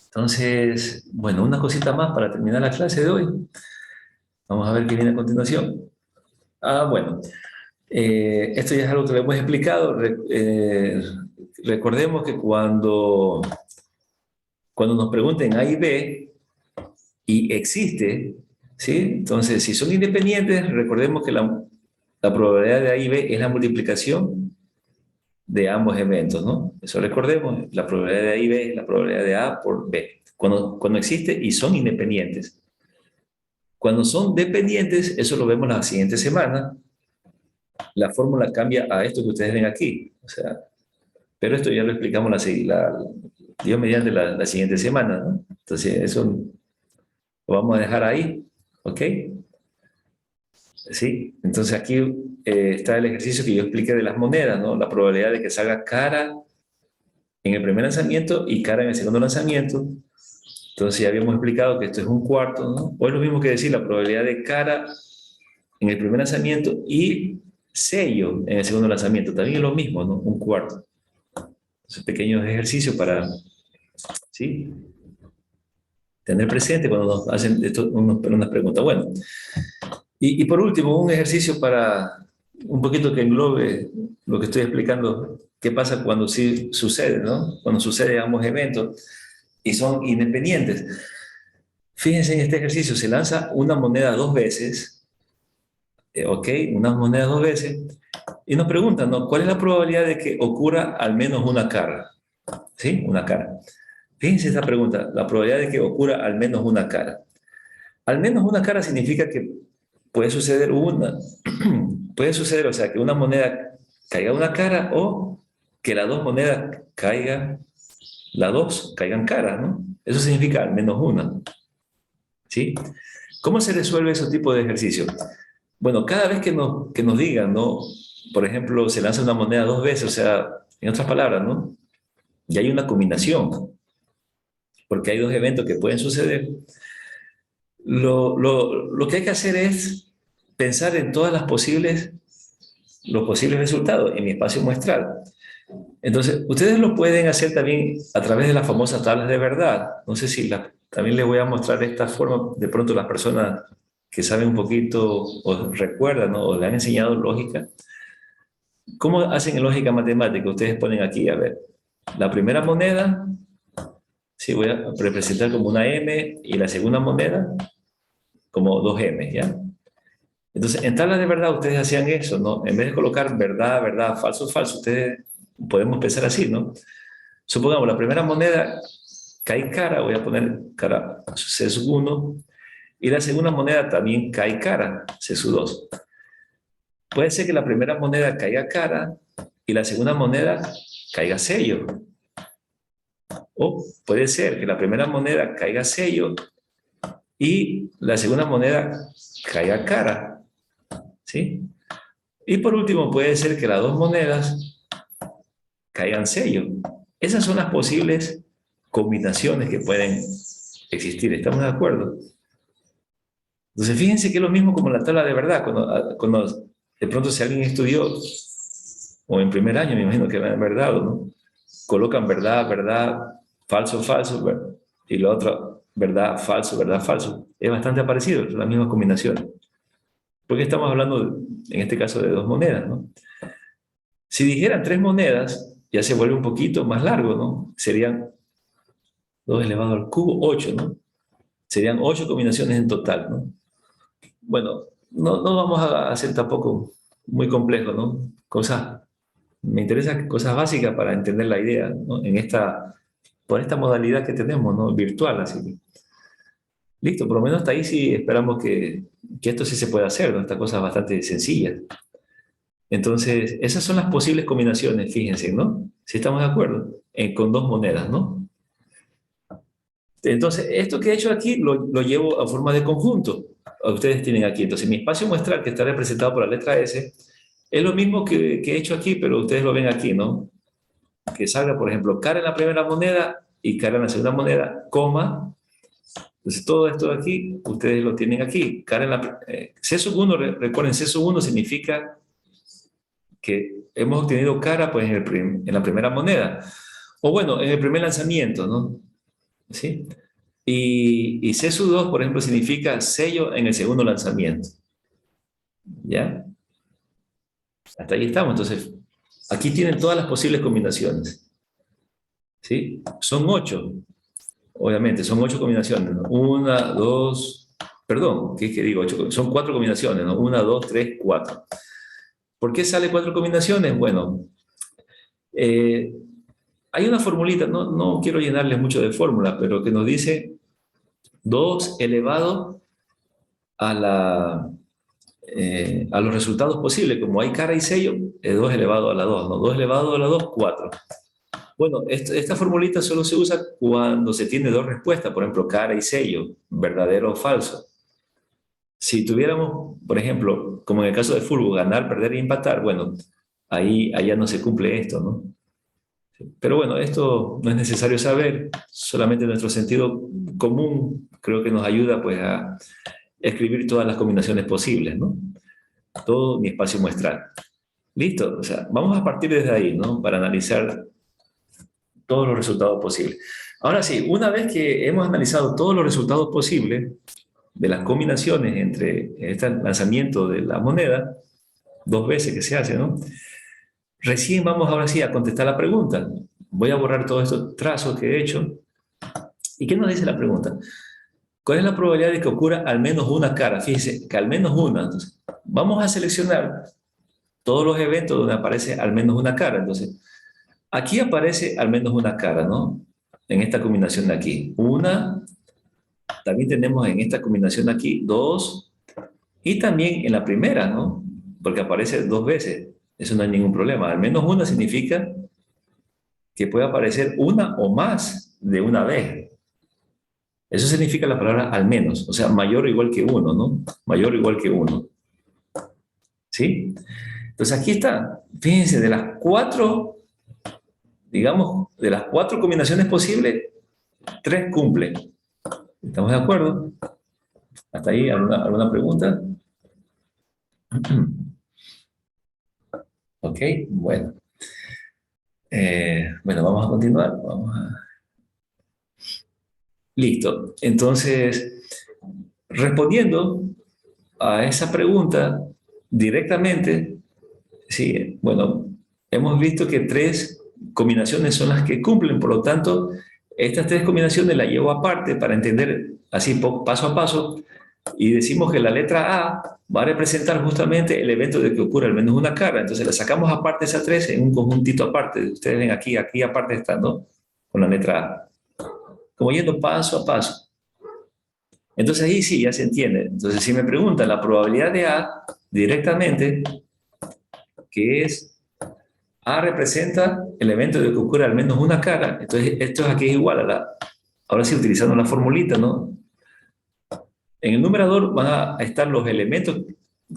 entonces, bueno, una cosita más para terminar la clase de hoy. Vamos a ver qué viene a continuación. Bueno, esto ya es algo que le hemos explicado. Recordemos que cuando nos pregunten A y B y existe, ¿sí? Entonces, si son independientes, recordemos que la probabilidad de A y B es la multiplicación de ambos eventos, ¿no? Eso recordemos, la probabilidad de A y B es la probabilidad de A por B. Cuando existe y son independientes. Cuando son dependientes, eso lo vemos la siguiente semana, la fórmula cambia a esto que ustedes ven aquí. O sea, pero esto ya lo explicamos Dios mediante la siguiente semana, ¿no? Entonces, eso lo vamos a dejar ahí, ¿ok? Sí, entonces aquí está el ejercicio que yo expliqué de las monedas, ¿no? La probabilidad de que salga cara en el primer lanzamiento y cara en el segundo lanzamiento. Entonces ya habíamos explicado que esto es un cuarto, ¿no? O es lo mismo que decir la probabilidad de cara en el primer lanzamiento y sello en el segundo lanzamiento. También es lo mismo, ¿no? Un cuarto. Entonces, pequeños ejercicios para, ¿sí? Tener presente cuando nos hacen unas preguntas. Bueno, y por último, un ejercicio para un poquito que englobe lo que estoy explicando, qué pasa cuando sí sucede, ¿no? Cuando suceden ambos eventos y son independientes. Fíjense en este ejercicio, se lanza una moneda 2 veces, ¿ok? Una moneda 2 veces, y nos preguntan, ¿no? ¿Cuál es la probabilidad de que ocurra al menos una cara? ¿Sí? Una cara. Fíjense esta pregunta, la probabilidad de que ocurra al menos una cara. Al menos una cara significa que puede suceder puede suceder, o sea, que una moneda caiga una cara o que las dos monedas caigan cara, ¿no? Eso significa al menos una, ¿sí? ¿Cómo se resuelve ese tipo de ejercicio? Bueno, cada vez que nos digan, ¿no? Por ejemplo, se lanza una moneda 2 veces, o sea, en otras palabras, ¿no? Y hay una combinación, porque hay dos eventos que pueden suceder. Lo que hay que hacer es pensar en los posibles resultados en mi espacio muestral. Entonces, ustedes lo pueden hacer también a través de las famosas tablas de verdad. No sé si también les voy a mostrar de esta forma, de pronto las personas que saben un poquito o recuerdan, ¿no? O le han enseñado lógica. ¿Cómo hacen en lógica matemática? Ustedes ponen aquí, a ver, la primera moneda, sí, voy a representar como una M y la segunda moneda como 2M, ¿ya? Entonces, en tablas de verdad ustedes hacían eso, ¿no? En vez de colocar verdad, verdad, falso, falso, ustedes podemos pensar así, ¿no? Supongamos, la primera moneda cae cara, voy a poner cara C1, y la segunda moneda también cae cara, C2. Puede ser que la primera moneda caiga cara y la segunda moneda caiga sello. O puede ser que la primera moneda caiga sello y la segunda moneda caiga cara, ¿sí? Y por último, puede ser que las dos monedas caigan sello. Esas son las posibles combinaciones que pueden existir. ¿Estamos de acuerdo? Entonces, fíjense que es lo mismo como la tabla de verdad. Cuando de pronto si alguien estudió, o en primer año, me imagino que era verdad, ¿no? Colocan verdad, verdad, falso, falso, y lo otro verdad, falso, verdad, falso. Es bastante parecido, son las mismas combinaciones. Porque estamos hablando, en este caso, de dos monedas, ¿no? Si dijeran tres monedas, ya se vuelve un poquito más largo, ¿no? Serían 2 elevado al cubo, 8, ¿no? Serían 8 combinaciones en total, ¿no? Bueno, no vamos a hacer tampoco muy complejo, ¿no? Me interesa cosas básicas para entender la idea, ¿no? Por esta modalidad que tenemos, ¿no? Virtual, así que. Listo, por lo menos hasta ahí sí esperamos que esto sí se pueda hacer, ¿no? Estas cosas bastante sencillas. Entonces, esas son las posibles combinaciones, fíjense, ¿no? Si estamos de acuerdo, con dos monedas, ¿no? Entonces, esto que he hecho aquí lo llevo a forma de conjunto. Ustedes tienen aquí. Entonces, mi espacio muestral, que está representado por la letra S, es lo mismo que he hecho aquí, pero ustedes lo ven aquí, ¿no? Que salga, por ejemplo, cara en la primera moneda y cara en la segunda moneda, coma. Entonces, todo esto de aquí, ustedes lo tienen aquí. Cara en C sub 1, recuerden, C sub 1 significa que hemos obtenido cara pues, en la primera moneda. O bueno, en el primer lanzamiento, ¿no? ¿Sí? Y C sub 2, por ejemplo, significa sello en el segundo lanzamiento. ¿Ya? Hasta ahí estamos. Entonces, aquí tienen todas las posibles combinaciones. ¿Sí? Son 8, obviamente, son 8 combinaciones, ¿no? Una, dos, perdón, ¿qué digo? 8, son 4 combinaciones, ¿no? 1, 2, 3, 4. ¿Por qué sale 4 combinaciones? Bueno, eh, hay una formulita, no quiero llenarles mucho de fórmula, pero que nos dice 2 elevado a a los resultados posibles. Como hay cara y sello, es 2 elevado a la 2, ¿no? 2 elevado a la 2, 4. Bueno, esta formulita solo se usa cuando se tiene dos respuestas, por ejemplo, cara y sello, verdadero o falso. Si tuviéramos, por ejemplo, como en el caso de fútbol, ganar, perder y empatar, bueno, ahí ya no se cumple esto, ¿no? Pero bueno, esto no es necesario saber, solamente nuestro sentido común creo que nos ayuda pues a escribir todas las combinaciones posibles, ¿no? Todo mi espacio muestral. Listo, o sea, vamos a partir desde ahí, ¿no? Para analizar todos los resultados posibles. Ahora sí, una vez que hemos analizado todos los resultados posibles de las combinaciones entre este lanzamiento de la moneda, dos veces que se hace, ¿no? Recién vamos ahora sí a contestar la pregunta. Voy a borrar todos estos trazos que he hecho. ¿Y qué nos dice la pregunta? ¿Cuál es la probabilidad de que ocurra al menos una cara? Fíjense, que al menos una. Entonces, vamos a seleccionar todos los eventos donde aparece al menos una cara. Entonces, aquí aparece al menos una cara, ¿no? En esta combinación de aquí. Una, también tenemos en esta combinación aquí dos, y también en la primera, ¿no? Porque aparece dos veces. Eso no hay ningún problema. Al menos una significa que puede aparecer una o más de una vez. Eso significa la palabra al menos, o sea, mayor o igual que uno, ¿no? Mayor o igual que uno. ¿Sí? Entonces aquí está. Fíjense, de las cuatro, digamos, de las cuatro combinaciones posibles, tres cumplen. ¿Estamos de acuerdo? ¿Hasta ahí alguna pregunta? Ok, bueno. Bueno, vamos a continuar. Listo. Entonces, respondiendo a esa pregunta directamente, sí, bueno, hemos visto que tres combinaciones son las que cumplen, por lo tanto, estas tres combinaciones las llevo aparte para entender así paso a paso y decimos que la letra A va a representar justamente el evento de que ocurra al menos una cara, entonces la sacamos aparte esas tres en un conjuntito aparte, ustedes ven aquí aparte están, ¿no? Con la letra A, como yendo paso a paso. Entonces ahí sí, ya se entiende. Entonces si me preguntan la probabilidad de A directamente, que es A representa el evento de que ocurra al menos una cara, entonces esto aquí es igual ahora sí utilizando la formulita, ¿no? En el numerador van a estar los elementos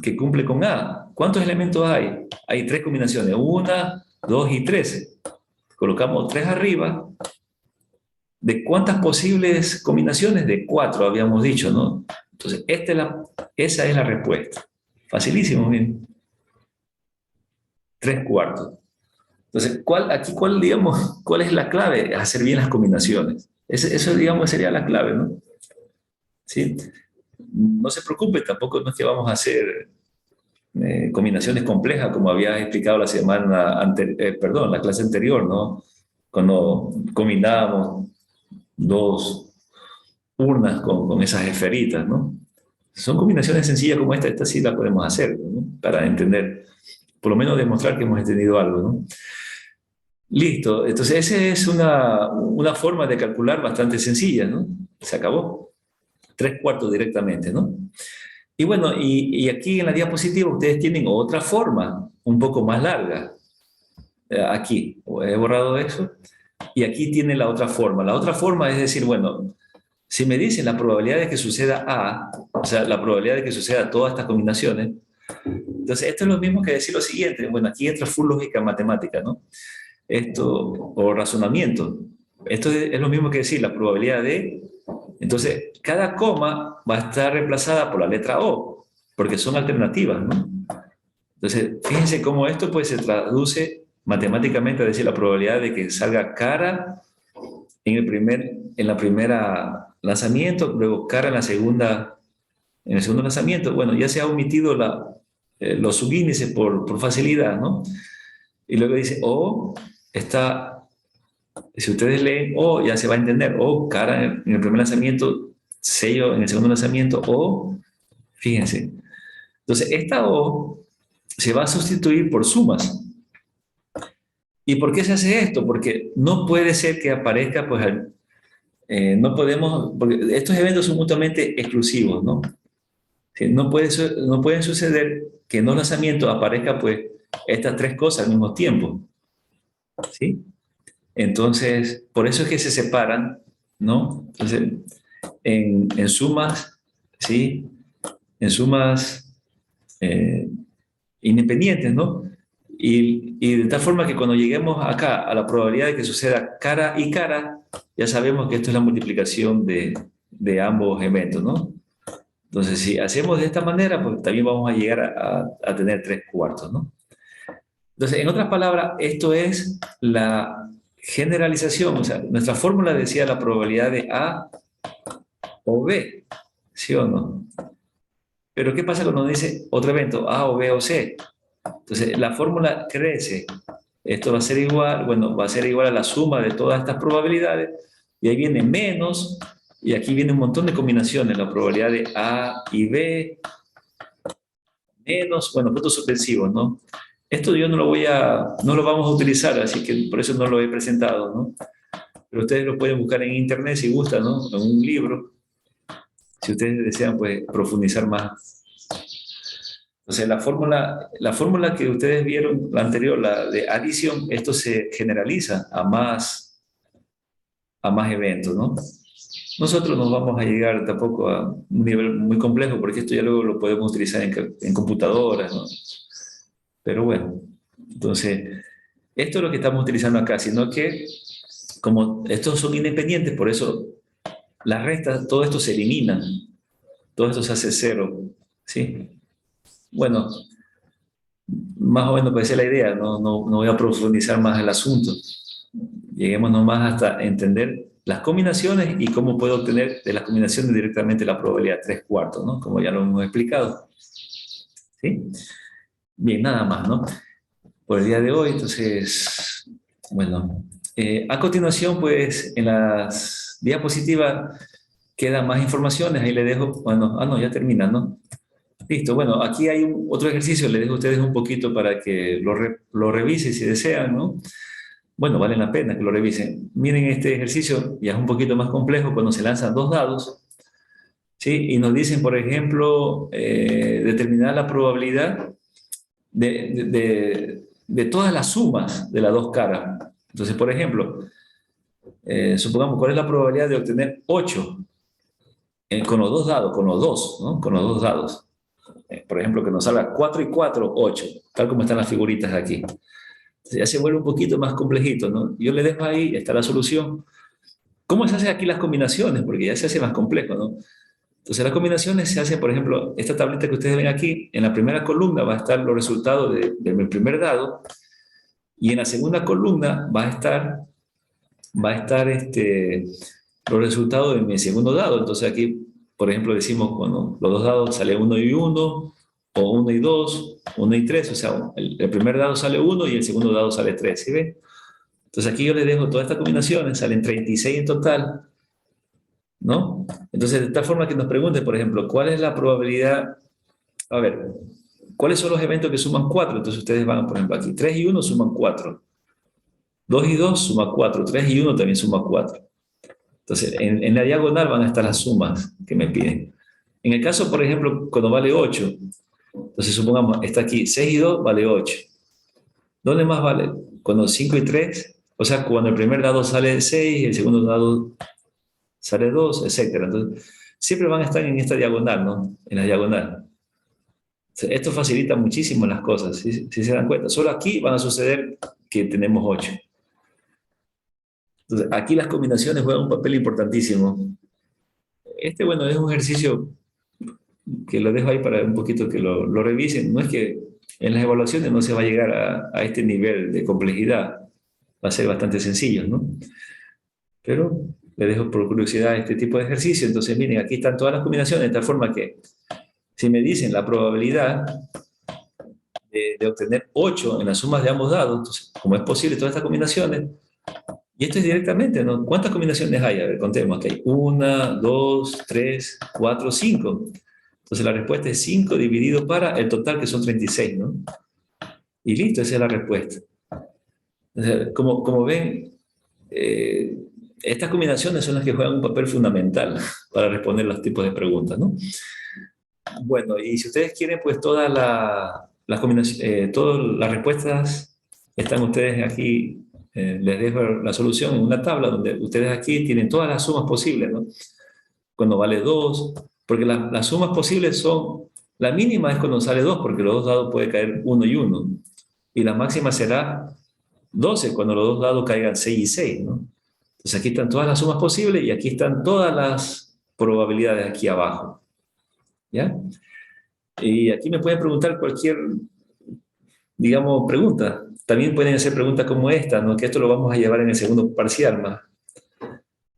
que cumple con A. ¿Cuántos elementos hay? Hay tres combinaciones, una, dos y tres. Colocamos tres arriba. ¿De cuántas posibles combinaciones? De cuatro, habíamos dicho, ¿no? Entonces, esa es la respuesta. Facilísimo, miren. Tres cuartos. Entonces, digamos, cuál es la clave? Hacer bien las combinaciones. Eso, digamos, sería la clave, ¿no? ¿sí? No se preocupe, tampoco no es que vamos a hacer combinaciones complejas, como había explicado la semana anterior, perdón, la clase anterior, ¿no? Cuando combinábamos dos urnas con esas esferitas, ¿no? Son combinaciones sencillas como esta sí la podemos hacer, ¿no? Para entender, por lo menos demostrar que hemos entendido algo, ¿no? Listo, entonces esa es una forma de calcular bastante sencilla, ¿no? Se acabó. Tres cuartos directamente, ¿no? Y bueno, y aquí en la diapositiva ustedes tienen otra forma, un poco más larga. Aquí, he borrado eso. Y aquí tiene la otra forma. La otra forma es decir, bueno, si me dicen la probabilidad de que suceda A, o sea, la probabilidad de que suceda todas estas combinaciones, entonces esto es lo mismo que decir lo siguiente. Bueno, aquí entra full lógica matemática, ¿no? Esto, o razonamiento. Esto es lo mismo que decir la probabilidad de... Entonces, cada coma va a estar reemplazada por la letra O, porque son alternativas, ¿no? Entonces, fíjense cómo esto pues se traduce matemáticamente, es decir, la probabilidad de que salga cara en la primera lanzamiento, luego cara en el segundo lanzamiento. Bueno, ya se ha omitido los subíndices por facilidad, ¿no? Y luego dice, o está, si ustedes leen O, ya se va a entender, o cara en el primer lanzamiento, sello en el segundo lanzamiento, o, fíjense. Entonces, esta O se va a sustituir por sumas. ¿Y por qué se hace esto? Porque no puede ser que aparezca, pues, no podemos, porque estos eventos son mutuamente exclusivos, ¿no? Sí, no pueden suceder que en dos lanzamientos aparezca, pues, estas tres cosas al mismo tiempo, ¿sí? Entonces, por eso es que se separan, ¿no? Entonces, en sumas, ¿sí? En sumas eh, independientes, ¿no? Y de tal forma que cuando lleguemos acá a la probabilidad de que suceda cara y cara, ya sabemos que esto es la multiplicación de ambos eventos, ¿no? Entonces, si hacemos de esta manera, pues también vamos a llegar a tener tres cuartos, ¿no? Entonces, en otras palabras, esto es la generalización, o sea, nuestra fórmula decía la probabilidad de A o B, ¿sí o no? Pero ¿qué pasa cuando dice otro evento, A o B o C? Entonces, la fórmula crece. Esto va a ser igual, bueno, va a ser igual a la suma de todas estas probabilidades, y ahí viene menos, y aquí viene un montón de combinaciones, la probabilidad de A y B, menos, bueno, puntos suspensivos, ¿no? Esto yo no lo vamos a utilizar, así que por eso no lo he presentado, ¿no? Pero ustedes lo pueden buscar en internet si gustan, ¿no? En un libro, si ustedes desean, pues, profundizar más. Entonces, la fórmula que ustedes vieron, la anterior, la de adición, esto se generaliza a más eventos, ¿no? Nosotros no vamos a llegar tampoco a un nivel muy complejo, porque esto ya luego lo podemos utilizar en computadoras, ¿no? Pero bueno, entonces, esto es lo que estamos utilizando acá, sino que como estos son independientes, por eso las restas, todo esto se elimina, todo esto se hace cero, ¿sí? Bueno, más o menos parece la idea, no voy a profundizar más el asunto. Lleguemos nomás hasta entender las combinaciones y cómo puedo obtener de las combinaciones directamente la probabilidad tres cuartos, ¿no? Como ya lo hemos explicado, ¿sí? Bien, nada más, ¿no? Por el día de hoy, entonces, bueno, a continuación, pues, en las diapositivas quedan más informaciones, ahí le dejo, bueno, no, ya termina, ¿no? Listo, bueno, aquí hay otro ejercicio, le dejo a ustedes un poquito para que lo revisen si desean, ¿no? Bueno, vale la pena que lo revisen. Miren este ejercicio, ya es un poquito más complejo cuando se lanzan dos dados, ¿sí? Y nos dicen, por ejemplo, determinar la probabilidad de todas las sumas de las dos caras. Entonces, por ejemplo, supongamos, ¿cuál es la probabilidad de obtener 8 con los dos dados, con los dos, ¿no? Con los dos dados. Por ejemplo, que nos salga 4 y 4, 8, tal como están las figuritas aquí. Entonces ya se vuelve un poquito más complejito, ¿no? Yo le dejo ahí, está la solución. ¿Cómo se hacen aquí las combinaciones? Porque ya se hace más complejo, ¿no? Entonces las combinaciones se hacen, por ejemplo, esta tablita que ustedes ven aquí, en la primera columna va a estar los resultados del primer dado, y en la segunda columna va a estar los resultados de mi segundo dado. Entonces aquí por ejemplo, decimos, cuando los dos dados sale uno y uno, o uno y dos, uno y tres, o sea, el primer dado sale uno y el segundo dado sale tres, ¿sí ven? Entonces aquí yo les dejo todas estas combinaciones, salen 36 en total, ¿no? Entonces, de tal forma que nos pregunten, por ejemplo, ¿cuál es la probabilidad? A ver, ¿cuáles son los eventos que suman 4? Entonces ustedes van, por ejemplo, aquí, 3 y uno suman 4, 2 y 2 suma 4, 3 y uno también suma 4. Entonces, en la diagonal van a estar las sumas que me piden. En el caso, por ejemplo, cuando vale 8, entonces supongamos, está aquí, 6 y 2 vale 8. ¿Dónde más vale? Cuando 5 y 3, o sea, cuando el primer dado sale 6, el segundo dado sale 2, etcétera. Entonces, siempre van a estar en esta diagonal, ¿no? En la diagonal. Esto facilita muchísimo las cosas, si se dan cuenta. Solo aquí van a suceder que tenemos 8. Entonces, aquí las combinaciones juegan un papel importantísimo. Bueno, es un ejercicio que lo dejo ahí para un poquito que lo revisen. No es que en las evaluaciones no se va a llegar a este nivel de complejidad. Va a ser bastante sencillo, ¿no? Pero le dejo por curiosidad este tipo de ejercicio. Entonces, miren, aquí están todas las combinaciones, de tal forma que si me dicen la probabilidad de obtener 8 en las sumas de ambos dados, entonces, como es posible todas estas combinaciones, y esto es directamente, ¿no? ¿Cuántas combinaciones hay? A ver, contemos, aquí hay 1, 2, 3, 4, 5. Entonces la respuesta es 5 dividido para el total, que son 36, ¿no? Y listo, esa es la respuesta. O sea, como ven, eh, estas combinaciones son las que juegan un papel fundamental para responder los tipos de preguntas, ¿no? Bueno, y si ustedes quieren, pues las combinaciones, todas las respuestas están ustedes aquí, les dejo la solución en una tabla donde ustedes aquí tienen todas las sumas posibles, ¿no? Cuando vale 2, porque las sumas posibles son, la mínima es cuando sale 2, porque los dos dados puede caer uno y uno, y la máxima será 12 cuando los dos dados caigan 6 y 6, ¿no? Entonces aquí están todas las sumas posibles y aquí están todas las probabilidades aquí abajo, ¿ya? Y aquí me pueden preguntar cualquier, digamos, pregunta. También pueden hacer preguntas como esta, ¿no? Que esto lo vamos a llevar en el segundo parcial más.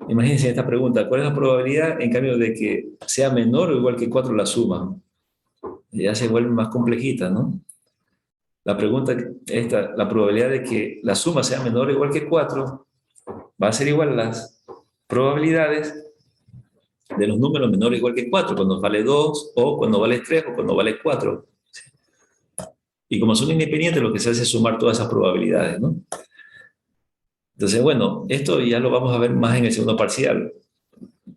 Imagínense esta pregunta: ¿cuál es la probabilidad, en cambio, de que sea menor o igual que 4 la suma? Ya se vuelve más complejita, ¿no? La pregunta esta, la probabilidad de que la suma sea menor o igual que 4 va a ser igual a las probabilidades de los números menores o igual que 4, cuando vale 2, o cuando vale 3, o cuando vale 4. Y como son independientes, lo que se hace es sumar todas esas probabilidades, ¿no? Entonces, bueno, esto ya lo vamos a ver más en el segundo parcial.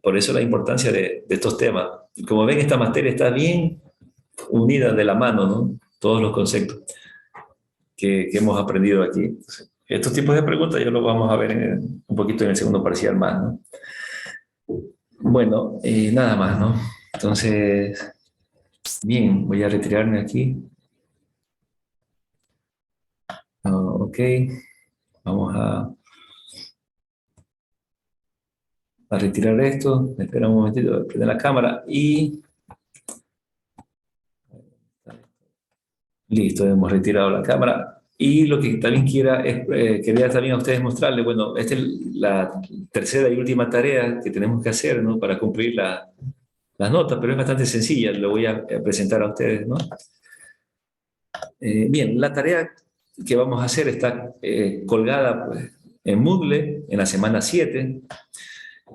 Por eso la importancia de estos temas. Como ven, esta materia está bien unida de la mano, ¿no? Todos los conceptos que hemos aprendido aquí. Entonces, estos tipos de preguntas ya lo vamos a ver un poquito en el segundo parcial más, ¿no? Bueno, nada más, ¿no? Entonces, bien, voy a retirarme aquí. Ok, vamos a retirar esto. Espera un momentito, voy a prender la cámara y listo, hemos retirado la cámara. Y lo que también quería también a ustedes mostrarles, bueno, esta es la tercera y última tarea que tenemos que hacer, ¿no? Para cumplir las notas, pero es bastante sencilla, lo voy a presentar a ustedes, ¿no? Bien, la tarea que vamos a hacer está colgada, pues, en Moodle en la semana 7.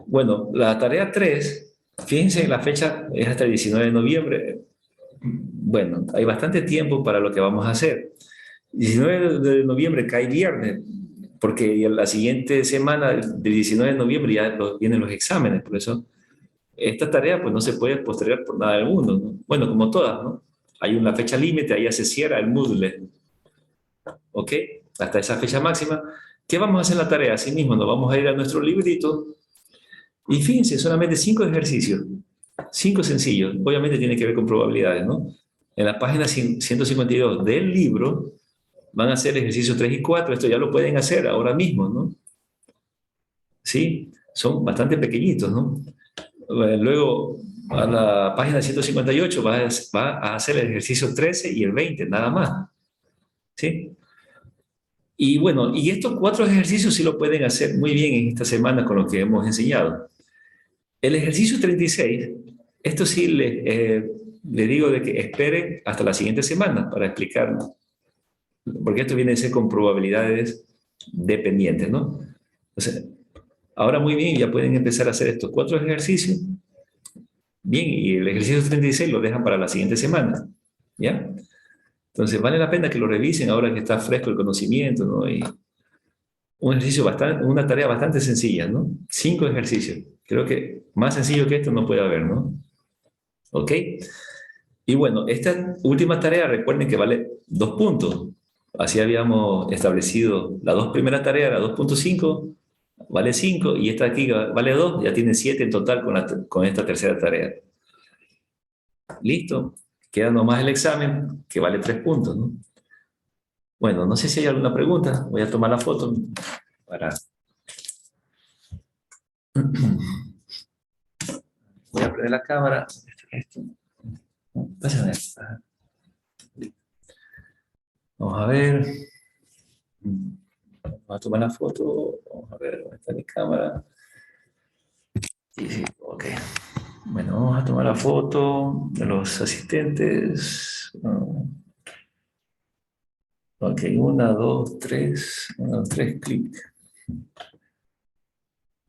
Bueno, la tarea 3, fíjense, la fecha es hasta el 19 de noviembre. Bueno, hay bastante tiempo para lo que vamos a hacer. 19 de noviembre cae viernes, porque la siguiente semana, del 19 de noviembre, ya vienen los exámenes. Por eso, esta tarea pues no se puede postergar por nada del mundo, ¿no? Bueno, como todas, ¿no? Hay una fecha límite, ahí ya se cierra el Moodle, ¿ok? Hasta esa fecha máxima. ¿Qué vamos a hacer en la tarea? Así mismo, nos vamos a ir a nuestro librito y fíjense, solamente 5 ejercicios, 5 sencillos. Obviamente tiene que ver con probabilidades, ¿no? En la página 152 del libro van a hacer ejercicios 3 y 4. Esto ya lo pueden hacer ahora mismo, ¿no? Sí, son bastante pequeñitos, ¿no? Luego, a la página 158 va a hacer el ejercicio 13 y el 20, nada más. ¿Sí? Y bueno, y estos 4 ejercicios sí lo pueden hacer muy bien en esta semana con lo que hemos enseñado. El ejercicio 36 Esto sí le digo de que esperen hasta la siguiente semana para explicarlo, porque esto viene a ser con probabilidades dependientes, ¿no? Entonces, ahora muy bien, ya pueden empezar a hacer estos 4 ejercicios. Bien, y el ejercicio 36 lo dejan para la siguiente semana, ¿ya? Entonces, vale la pena que lo revisen ahora que está fresco el conocimiento, ¿no? Y un ejercicio bastante, una tarea bastante sencilla, ¿no? 5 ejercicios. Creo que más sencillo que esto no puede haber, ¿no? ¿Ok? Y bueno, esta última tarea, recuerden que vale 2 puntos. Así habíamos establecido las 2 primeras tareas, la 2.5, vale 5, y esta aquí vale 2, ya tienen 7 en total con esta tercera tarea. Listo, queda nomás el examen, que vale 3 puntos, ¿no? Bueno, no sé si hay alguna pregunta, voy a tomar la foto para... Voy a prender la cámara. Pásame. Vamos a ver. Vamos a tomar la foto. Vamos a ver dónde está mi cámara. Sí, sí, ok. Bueno, vamos a tomar la foto de los asistentes. Ok, 1, 2, 3. 1, 2, 3, clic.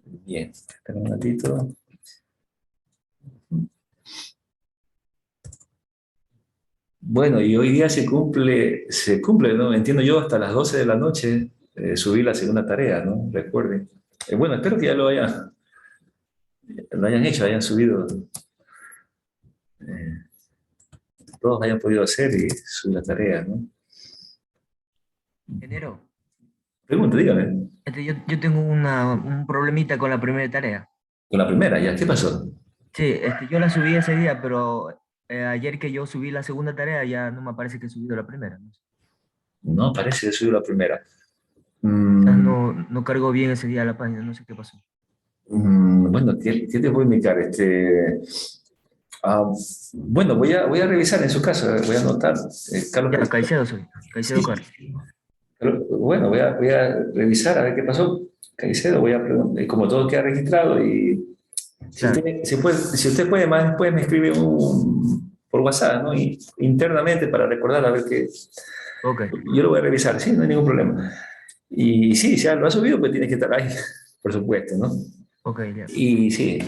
Bien, espera un ratito. Bueno, y hoy día se cumple, ¿no? Entiendo yo, hasta las 12 de la noche subí la segunda tarea, ¿no? Recuerden. Bueno, espero que ya lo hayan hecho, hayan subido, eh, todos hayan podido hacer y subir la tarea, ¿no? Ingeniero, Pregunta, dígame. yo tengo un problemita con la primera tarea. Con la primera, ya, ¿qué pasó? Sí, yo la subí ese día, pero ayer que yo subí la segunda tarea ya no me parece que he subido la primera. ¿No? No, parece que subió la primera. O sea, Mm, no cargó bien ese día la página, no sé qué pasó. bueno, ¿qué te puedo indicar? Ah, bueno, voy a revisar en su caso, voy a anotar. Carlos Ya, Caicedo. Caicedo soy, Caicedo Sí, Carlos. pero, bueno, voy a revisar a ver qué pasó. Caicedo, voy a preguntar, como todo queda registrado y Claro, si usted puede, más después me escribe por WhatsApp, ¿no? Y, internamente para recordar a ver qué. ok, Yo lo voy a revisar, sí, no hay ningún problema. Y sí, si ya lo ha subido, pues tiene que estar ahí, por supuesto, ¿no? ok, ya. Y sí,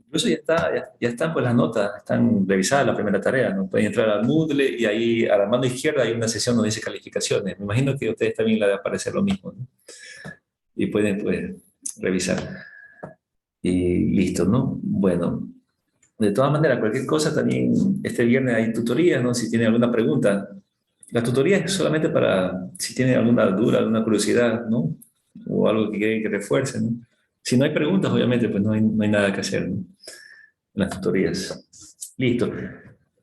incluso ya están pues las notas, están revisadas la primera tarea, ¿no? Pueden entrar al Moodle y ahí a la mano izquierda hay una sección donde dice calificaciones. Me imagino que a ustedes también le va a aparecer lo mismo, ¿no? Y pueden pues revisar. Y listo, ¿no? Bueno, de todas maneras, cualquier cosa también este viernes hay tutorías, ¿no? Si tienen alguna pregunta. La tutoría es solamente para si tienen alguna duda, alguna curiosidad, ¿no? O algo que quieren que refuercen, ¿no? Si no hay preguntas, obviamente, pues no hay nada que hacer, ¿no? En las tutorías. Listo.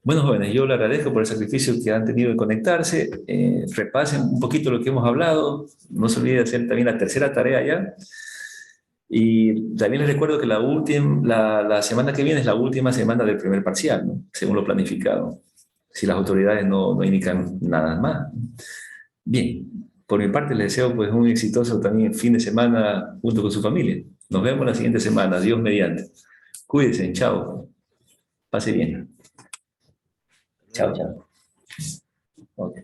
Bueno, jóvenes, yo les agradezco por el sacrificio que han tenido de conectarse. Repasen un poquito lo que hemos hablado. No se olviden de hacer también la tercera tarea ya. Y también les recuerdo que la semana que viene es la última semana del primer parcial, ¿no? Según lo planificado, si las autoridades no indican nada más. Bien, por mi parte les deseo pues un exitoso también fin de semana junto con su familia. Nos vemos la siguiente semana, Dios mediante. Cuídense, chao. Pase bien. Hasta Chao, luego. chao. Ok.